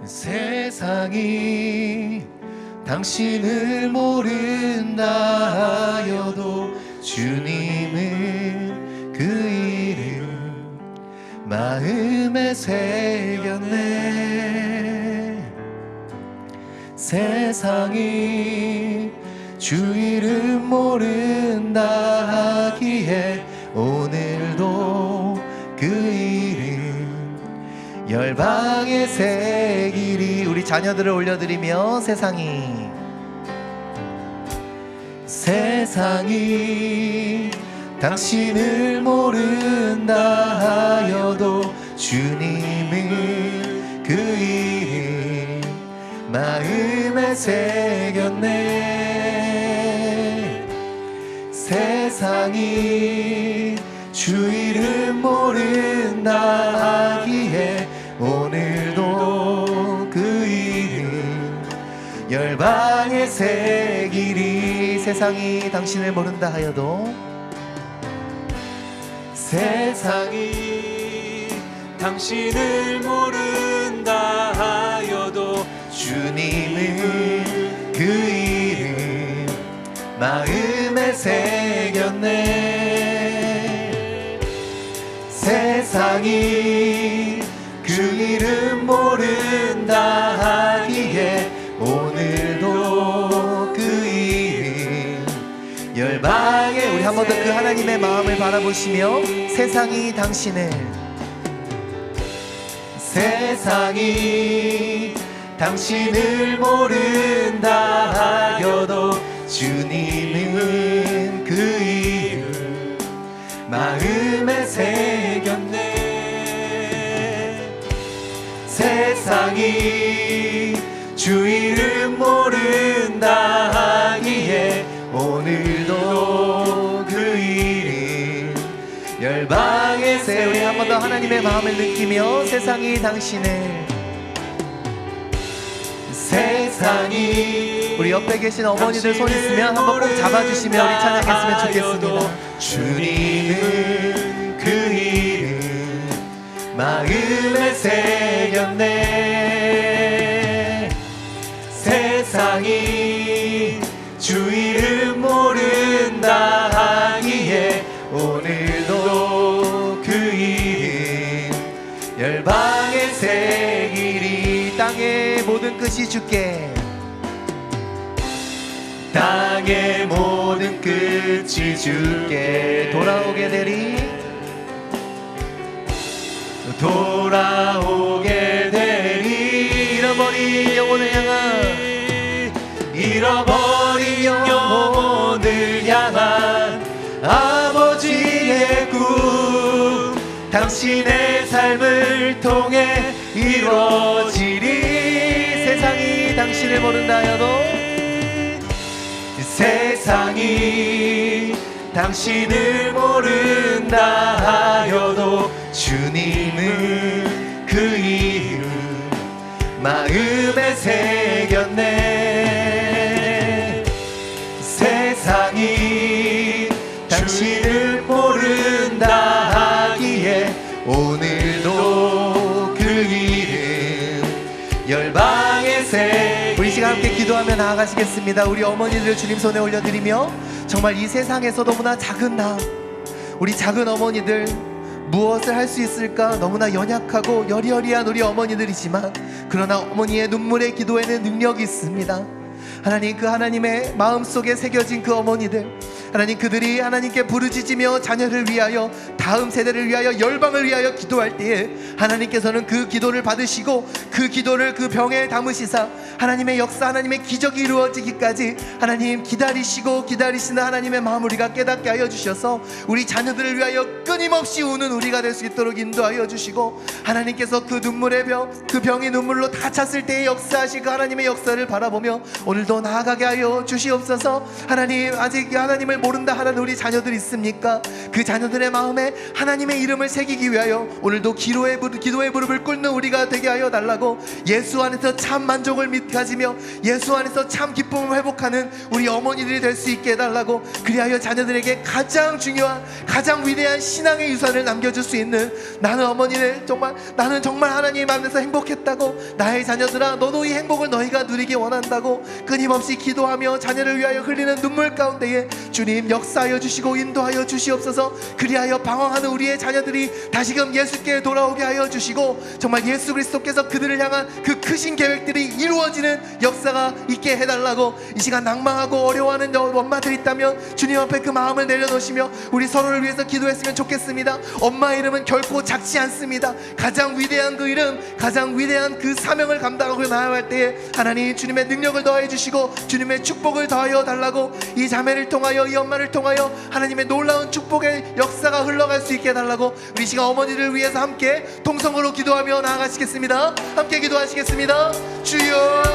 세상이 당신을 모른다 하여도 주님은 그 이름 마음에 새겼네. 세상이 주 이름 모른다 하기에 오늘도 그 이름 열방에 새기리. 우리 자녀들을 올려드리며 세상이 당신을 모른다 하여도 주님은 그 이름 마음에 새겼네. 세상이 주 이름 모른다 하기에 오늘도 그 이름 열방에 새기리. 세상이 당신을 모른다 하여도 세상이 당신을 모른다 하여도 주님은 그 이름 마음에 새겼네. 세상이 그 이름 모른다 하기에 오늘도 그 이름 열방에. 우리 한 번 더 그 하나님의 마음을 바라보시며 세상이 당신을 모른다 하여도 주님은 그 이름 마음에 새겼네. 세상이 주 이름 모른다 하기에 오늘도 그 이름 열방에 새. 우리 한 번 더 하나님의 마음을 느끼며 세상이 우리 옆에 계신 어머니들 손 있으면 한번 꼭 잡아주시면 우리 찬양했으면 좋겠습니다. 주님은 그 이름 마음에 새겼네. 세상이 주 이름 모른다 하기에 오늘도 그 이름 열방에 새기리. 땅의 모든 끝이 주께, 땅의 모든 끝이 주께 돌아오게 되리. 잃어버린 영혼을 향한 아버지의 꿈 당신의 삶을 통해 이루어지리. 세상이 당신을 모른다 하여도 세상이 당신을 모른다 하여도 주님은 그 이름 마음에 새겼네. 세상이 당신을 모른다 하기에 오늘도 그 이름 열방에 새. 우리 시간 함께 기도하며 나아가시겠습니다. 우리 어머니들 주님 손에 올려드리며 정말 이 세상에서 너무나 작은 우리 작은 어머니들 무엇을 할 수 있을까 너무나 연약하고 여리여리한 우리 어머니들이지만 그러나 어머니의 눈물의 기도에는 능력이 있습니다. 하나님, 그 하나님의 마음속에 새겨진 그 어머니들, 하나님, 그들이 하나님께 부르짖으며 자녀를 위하여, 다음 세대를 위하여, 열방을 위하여 기도할 때에 하나님께서는 그 기도를 받으시고 그 기도를 그 병에 담으시사 하나님의 역사, 하나님의 기적이 이루어지기까지 하나님 기다리시는 하나님의 마음 우리가 깨닫게 하여 주셔서 우리 자녀들을 위하여 끊임없이 우는 우리가 될 수 있도록 인도하여 주시고, 하나님께서 그 눈물의 그 병이 눈물로 다 찼을 때의 역사하실 그 하나님의 역사를 바라보며 오늘도 나아가게 하여 주시옵소서. 하나님, 아직 하나님을 모른다 하는 우리 자녀들 있습니까? 그 자녀들의 마음에 하나님의 이름을 새기기 위하여 오늘도 기도의 무릎을 꿇는 우리가 되게 하여 달라고, 예수 안에서 참 만족을 가지며 예수 안에서 참 기쁨을 회복하는 우리 어머니들이 될 수 있게 해달라고, 그리하여 자녀들에게 가장 중요한 가장 위대한 신앙의 유산을 남겨줄 수 있는, 나는 정말 하나님 안에서 행복했다고, 나의 자녀들아 너도 이 행복을 너희가 누리기 원한다고 끊임없이 기도하며 자녀를 위하여 흘리는 눈물 가운데에 주님 역사하여 주시고 인도하여 주시옵소서. 그리하여 방황하는 우리의 자녀들이 다시금 예수께 돌아오게 하여 주시고, 정말 예수 그리스도께서 그들을 향한 그 크신 계획들이 이루어지는 역사가 있게 해달라고, 이 시간 낭망하고 어려워하는 엄마들이 있다면 주님 앞에 그 마음을 내려놓으시며 우리 서로를 위해서 기도했으면 좋겠습니다. 엄마의 이름은 결코 작지 않습니다. 가장 위대한 그 이름, 가장 위대한 그 사명을 감당하고 나아갈 때에 하나님 주님의 능력을 더해 주시고 주님의 축복을 더하여 달라고, 이 자매를 통하여 이 엄마를 통하여 하나님의 놀라운 축복의 역사가 흘러갈 수 있게 해달라고, 우리 시간 어머니를 위해서 함께 통성으로 기도하며 나아가시겠습니다. 함께 기도하시겠습니다. 주여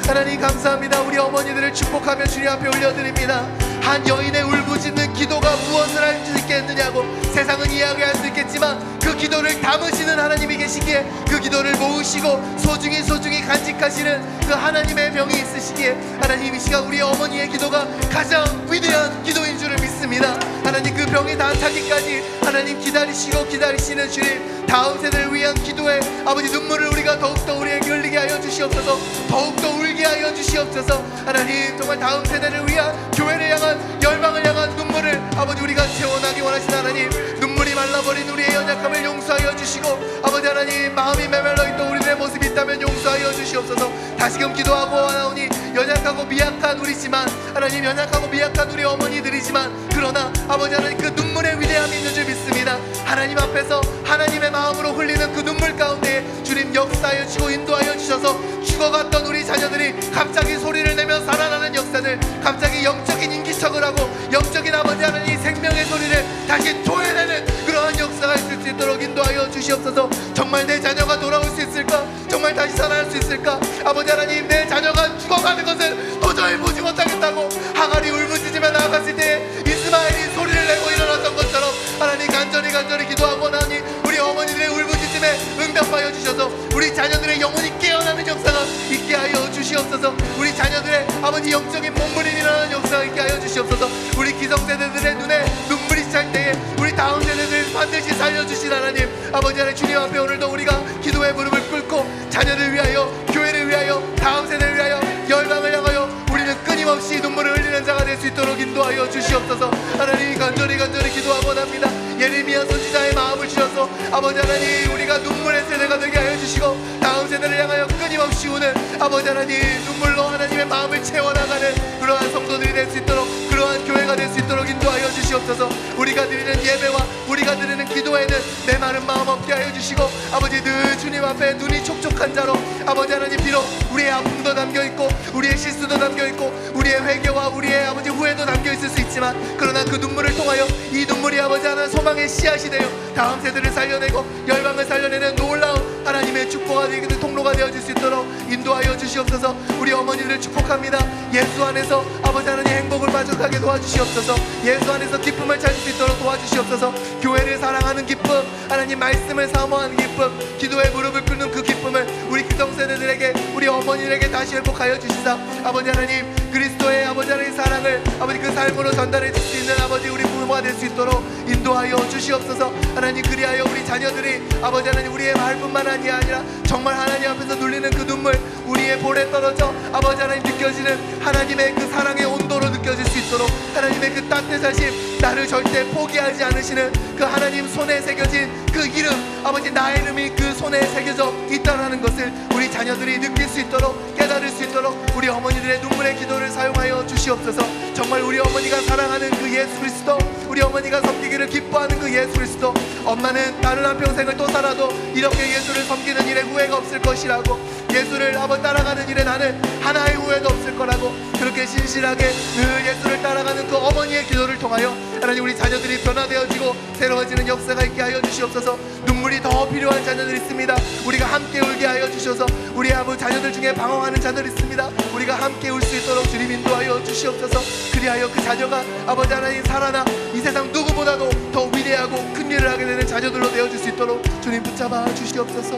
하나님 감사합니다. 우리 어머니들을 축복하며 주님 앞에 올려드립니다. 한 여인의 울부짖는 기도가 무엇을 할 수 있겠느냐고 세상은 이야기할 수 있겠지만, 그 기도를 담으시는 하나님이 계시기에 그 기도를 모으시고 소중히 간직하시는 그 하나님의 병이 있으시기에, 하나님 이 시간 우리 어머니의 기도가 가장 위대한 기도인 줄을 믿습니다. 하나님 그 병이 다 차기까지 하나님 기다리시는 주님, 다음 세대를 위한 기도에 아버지 눈물을 우리가 더욱더 우리에게 흘리게 하여 주시옵소서. 더욱더 울게 하여 주시옵소서. 하나님 정말 다음 세대를 위한, 교회를 향한, 열방을 향한 눈물을 아버지 우리가 채워나기 원하시는 하나님, 눈물이 말라버린 우리의 연약함을 용서하여 주시고, 아버지 하나님 마음이 메말라있던 우리들의 모습이 있다면 용서하여 주시옵소서. 다시금 기도하고 하나오니 연약하고 미약한 우리지만, 하나님 연약하고 미약한 우리 어머니들이지만, 그러나 아버지 하나님 그 눈물의 위대함이 있는 줄 믿습니다. 하나님 앞에서 하나님의 마음으로 흘리는 그 눈물 가운데 주님 역사하여 주시고 인도하여 주셔서, 죽어갔던 우리 자녀들이 갑자기 소리를 내며 살아나는 역사들, 갑자기 영적인 인기척을 하고 영적인 아버지 하나님 생명의 소리를 다시 토해내는 그러한 역사가 있을 수 있도록 인도하여 주시옵소서. 정말 내 자녀가 돌아올 수 있을까? 정말 다시 살아날 수 있을까? 아버지 하나님, 내 자녀가 죽어가는 것을 도저히 보지 못하겠다고 하갈이 울부짖으며 나아갔을 때 이스마엘이 소리를 내고 일어났던 것처럼, 하나님 간절히 기도하고 나니 우리 어머니들의 울부짖음에 응답하여 주셔서 우리 자녀들의 영혼이 깨어나는 역사가 있게 하여 주시옵소서. 우리 자녀들의 아버지 영적인 몸부림이 일어나는 역사가 있게 하여 주시옵소서. 우리 기성세대들의 눈에 눈물이 찰 때에 우리 다음 세대들 반드시 살려주신 하나님, 아버지 하나님 주님 앞에 오늘도 우리가 기도의 무릎을 꿇고 자녀를 위하여, 교회를 위하여, 다음 세대를 위하여, 열방을 향하여 우리는 끊임없이 눈물을 흘리는 자가 될 수 있도록 인도하여 주시옵소서. 하나님 간절히 기도하고 납니다. 예레미야 선지자의 마음을 주셔서 아버지 하나님 우리가 눈물의 세대가 되게 하여 주시고, 다음 세대를 향하여 끊임없이 우는 아버지 하나님 눈물로 하나님의 마음을 채워나가는 그러한 성도들이 될 수 있도록, 그러한 교회가 될 수 있도록 인도하여 주시옵소서. 우리가 드리는 예배와 우리가 드리는 기도에는 메마른 마음 없게 하여 주시고, 아버지 늘 주님 앞에 눈이 촉촉한 자로, 아버지 하나님 비록 우리의 아픔도 담겨있고 우리의 실수도 담겨있고 우리의 회개와 우리의 아버지 후회도 담겨있을 수 있지만, 그러나 그 눈물을 통하여 이 눈물이 아버지 하나님 소망의 씨앗이 되어 다음 세대를 살려내고 열방을 살려내는 놀라운 하나님의 축복가 되는 통로가 되어질 수 있도록 인도하여 주시옵소서. 우리 어머니들을 축복합니다. 예수 안에서 아버지 하나님 행복을 만족하게 도와주시옵소서. 예수 안에서 기쁨을 찾을 수 있도록 도와주시옵소서. 교회를 사랑하는 기쁨, 하나님 말씀을 사모하는 기쁨, 기도의 무릎을 꿇는 그 기쁨을 우리 기성세대들에게, 우리 어머니들에게 다시 회복하여 주시사 아버지 하나님 그리스도의 아버지 하나님 사랑을 아버지 그 삶으로 전달해 줄 수 있는 아버지 우리 부모가 될 수 있도록 인도하여 주시옵소서. 하나님 그리하여 우리 자녀들이 아버지 하나님 우리의 말뿐만 아니라 정말 하나님 앞에서 눌리는 그 눈물, 우리의 볼에 떨어져 아버지 하나님 느껴지는 하나님의 그 사랑의 온도로 느껴질 수 있도록, 하나님의 그 따뜻하심, 나를 절대 포기하지 않으시는 그 하나님 손에 새겨진 그 이름, 아버지 나의 이름이 그 손에 새겨져 있다는 것을 우리 자녀들이 느낄 수 있도록, 깨달을 수 있도록 우리 어머니들의 눈물의 어머니의 기도를 사용하여 주시옵소서. 정말 우리 어머니가 사랑하는 그 예수 그리스도, 우리 어머니가 섬기기를 기뻐하는 그 예수 그리스도, 엄마는 다른 한평생을 또 살아도 이렇게 예수를 섬기는 일에 후회가 없을 것이라고, 예수를 한번 따라가는 일에 나는 하나의 후회도 없을 거라고, 그렇게 신실하게 늘 예수를 따라가는 그 어머니의 기도를 통하여 하나님 우리 자녀들이 변화되어지고 새로워지는 역사가 있게 하여 주시옵소서. 눈물이 더 필요한 자녀들이 있습니다. 우리가 함께 울게 하여 주셔서, 우리 아버지 자녀들 중에 방황하는 자들이 있습니다. 우리가 함께 울 수 있도록 주님 인도하여 주시옵소서. 그리하여 그 자녀가 아버지 하나님 살아나 이 세상 누구보다도 더 위대하고 큰 일을 하게 되는 자녀들로 되어줄 수 있도록 주님 붙잡아 주시옵소서.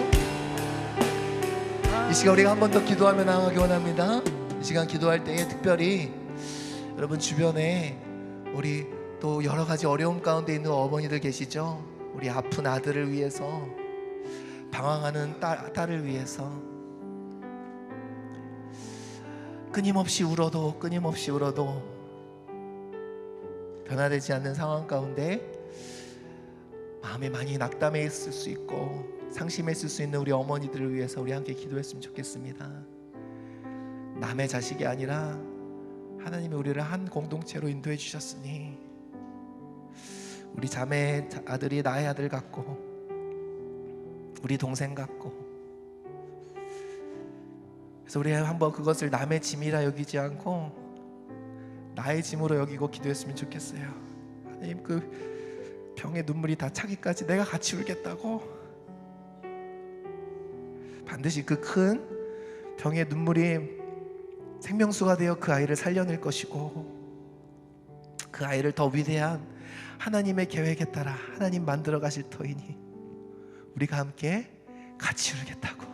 이 시간 우리가 한 번 더 기도하며 나아가기 원합니다. 이 시간 기도할 때에 특별히 여러분 주변에 우리 또 여러 가지 어려움 가운데 있는 어머니들 계시죠? 우리 아픈 아들을 위해서, 방황하는 딸을 위해서 끊임없이 울어도 변화되지 않는 상황 가운데 마음이 많이 낙담해 있을 수 있고 상심했을 수 있는 우리 어머니들을 위해서 우리 함께 기도했으면 좋겠습니다. 남의 자식이 아니라 하나님이 우리를 한 공동체로 인도해 주셨으니 우리 자매 아들이 나의 아들 같고 우리 동생 같고, 그래서 우리 한번 그것을 남의 짐이라 여기지 않고 나의 짐으로 여기고 기도했으면 좋겠어요. 하나님, 그 병에 눈물이 다 차기까지 내가 같이 울겠다고, 반드시 그 큰 병의 눈물이 생명수가 되어 그 아이를 살려낼 것이고, 그 아이를 더 위대한 하나님의 계획에 따라 하나님 만들어 가실 터이니 우리가 함께 같이 울겠다고.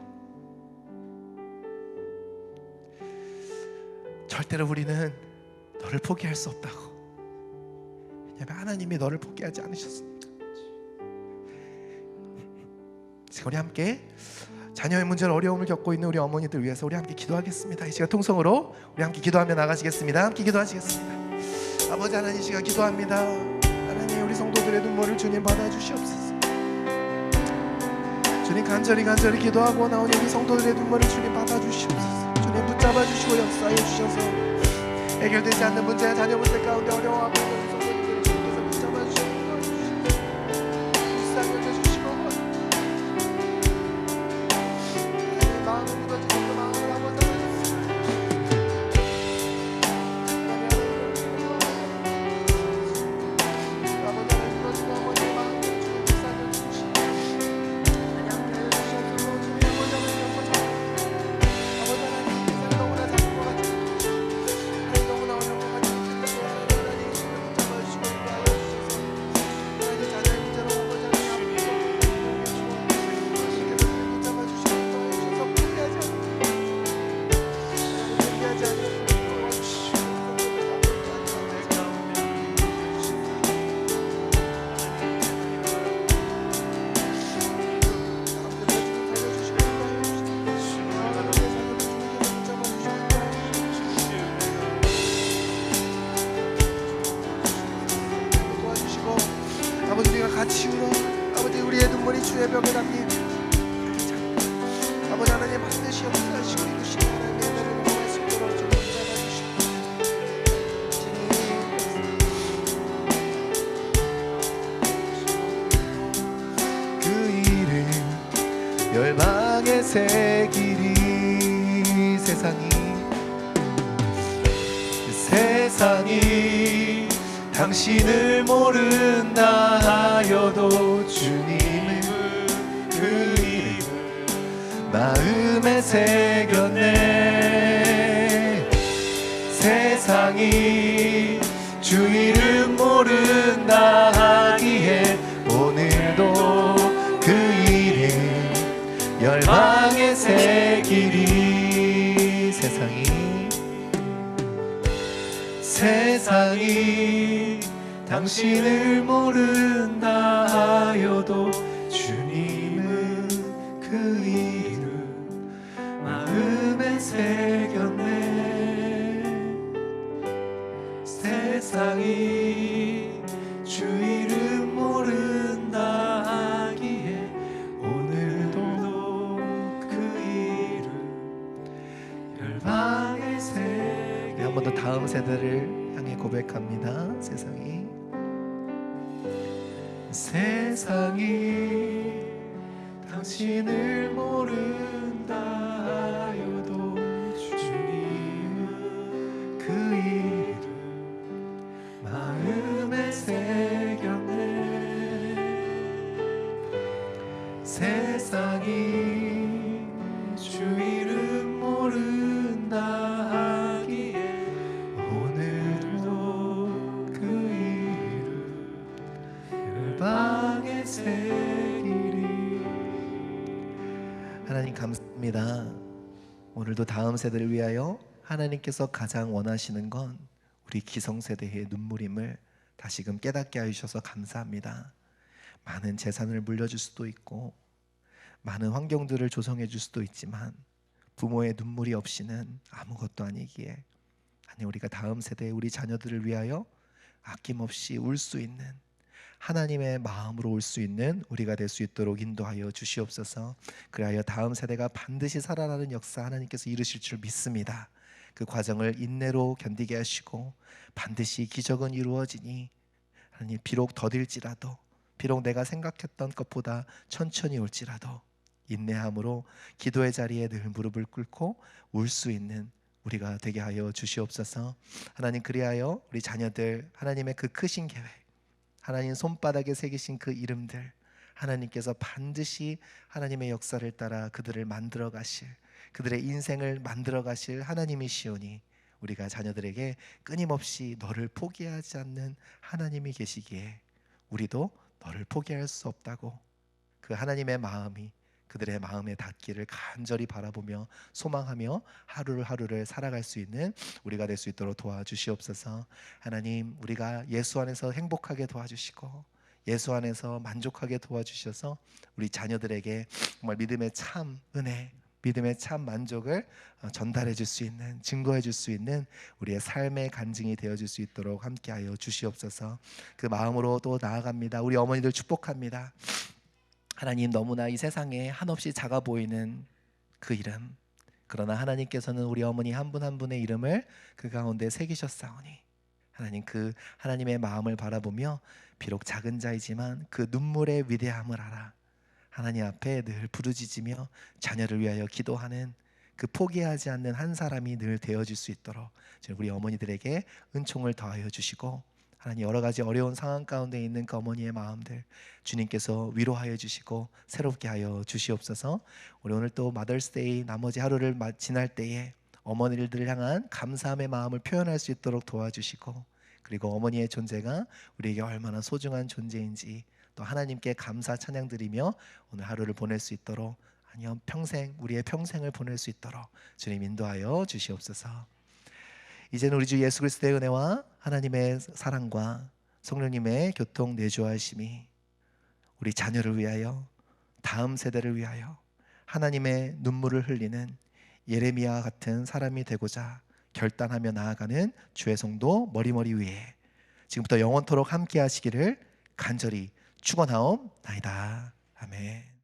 절대로 우리는 너를 포기할 수 없다고. 왜냐하면 하나님이 너를 포기하지 않으셨습니다. 우리 함께 자녀의 문제로 어려움을 겪고 있는 우리 어머니들 위해서 우리 함께 기도하겠습니다. 이 시간 통성으로 우리 함께 기도하며 나가시겠습니다. 함께 기도하시겠습니다. 아버지 하나님, 이 시간 기도합니다. 하나님, 우리 성도들의 눈물을 주님 받아주시옵소서. 주님, 간절히 기도하고 나온 우리 성도들의 눈물을 주님 받아주시옵소서. 주님, 붙잡아 주시고 역사해 주셔서 해결되지 않는 문제, 자녀 문제 가운데 어려워하고 있는 성도들을 주님께서 붙잡아 주시고 불쌍히 여겨주시고 마음을 묻어주고 그 마음을 아버지 같이 울어. 아버지, 우리의 눈물이 주의 벽에 담긴 아버지 하나님, 반드시 역사하시고 이루시니 하나님의 은혜를 넘어갈 수 있도록 주님 잡아주시고 그 이름 멸망의 새길이 세상이 당신을 모른다 하여도 주님의 그 이름 마음에 새겼네. 세상이 주 이름 모른다 하기에 오늘도 그 이름 열방의 새길이 세상이 당신을 모른다 하여도 주님은 그 이름 마음에 새겼네. 세상이 주 이름 모른다 하기에 오늘도 그 이름 열방에 새겼네. 한 번 더 다음 세대를 향해 고백합니다. 세상이 당신을 모른다 하여도 주님은 그 이름 마음에 새겼네. 세상이 주 이름 모른다 하기에 오늘도 그 이름 열방에 새기리. 하나님 감사합니다. 오늘도 다음 세대를 위하여 하나님께서 가장 원하시는 건 우리 기성세대의 눈물임을 다시금 깨닫게 해주셔서 감사합니다. 많은 재산을 물려줄 수도 있고 많은 환경들을 조성해 줄 수도 있지만 부모의 눈물이 없이는 아무것도 아니기에, 아니 우리가 다음 세대의 우리 자녀들을 위하여 아낌없이 울 수 있는, 하나님의 마음으로 올 수 있는 우리가 될 수 있도록 인도하여 주시옵소서. 그리하여 다음 세대가 반드시 살아나는 역사 하나님께서 이루실 줄 믿습니다. 그 과정을 인내로 견디게 하시고 반드시 기적은 이루어지니 하나님, 비록 더딜지라도, 비록 내가 생각했던 것보다 천천히 올지라도 인내함으로 기도의 자리에 늘 무릎을 꿇고 울 수 있는 우리가 되게 하여 주시옵소서. 하나님, 그리하여 우리 자녀들 하나님의 그 크신 계획, 하나님 손바닥에 새기신 그 이름들, 하나님께서 반드시 하나님의 역사를 따라 그들을 만들어 가실, 그들의 인생을 만들어 가실 하나님이시오니 우리가 자녀들에게 끊임없이 너를 포기하지 않는 하나님이 계시기에 우리도 너를 포기할 수 없다고 그 하나님의 마음이 그들의 마음에 닿기를 간절히 바라보며 소망하며 하루를 살아갈 수 있는 우리가 될 수 있도록 도와주시옵소서. 하나님, 우리가 예수 안에서 행복하게 도와주시고 예수 안에서 만족하게 도와주셔서 우리 자녀들에게 정말 믿음의 참 은혜, 믿음의 참 만족을 전달해 줄 수 있는, 증거해 줄 수 있는 우리의 삶의 간증이 되어 줄 수 있도록 함께하여 주시옵소서. 그 마음으로 또 나아갑니다. 우리 어머니들 축복합니다. 하나님, 너무나 이 세상에 한없이 작아 보이는 그 이름, 그러나 하나님께서는 우리 어머니 한 분 한 분의 이름을 그 가운데 새기셨사오니 하나님, 그 하나님의 마음을 바라보며 비록 작은 자이지만 그 눈물의 위대함을 알아 하나님 앞에 늘 부르짖으며 자녀를 위하여 기도하는 그 포기하지 않는 한 사람이 늘 되어질 수 있도록 우리 어머니들에게 은총을 더하여 주시고, 하나님, 여러 가지 어려운 상황 가운데 있는 그 어머니의 마음들 주님께서 위로하여 주시고 새롭게 하여 주시옵소서. 우리 오늘 또 마더스데이 나머지 하루를 지날 때에 어머니들을 향한 감사함의 마음을 표현할 수 있도록 도와주시고, 그리고 어머니의 존재가 우리에게 얼마나 소중한 존재인지 또 하나님께 감사 찬양 드리며 오늘 하루를 보낼 수 있도록, 아니요 평생, 우리의 평생을 보낼 수 있도록 주님 인도하여 주시옵소서. 이제는 우리 주 예수 그리스도의 은혜와 하나님의 사랑과 성령님의 교통 내주하심이 우리 자녀를 위하여, 다음 세대를 위하여 하나님의 눈물을 흘리는 예레미야와 같은 사람이 되고자 결단하며 나아가는 주의 성도 머리머리 위에 지금부터 영원토록 함께 하시기를 간절히 축원하옵나이다. 아멘.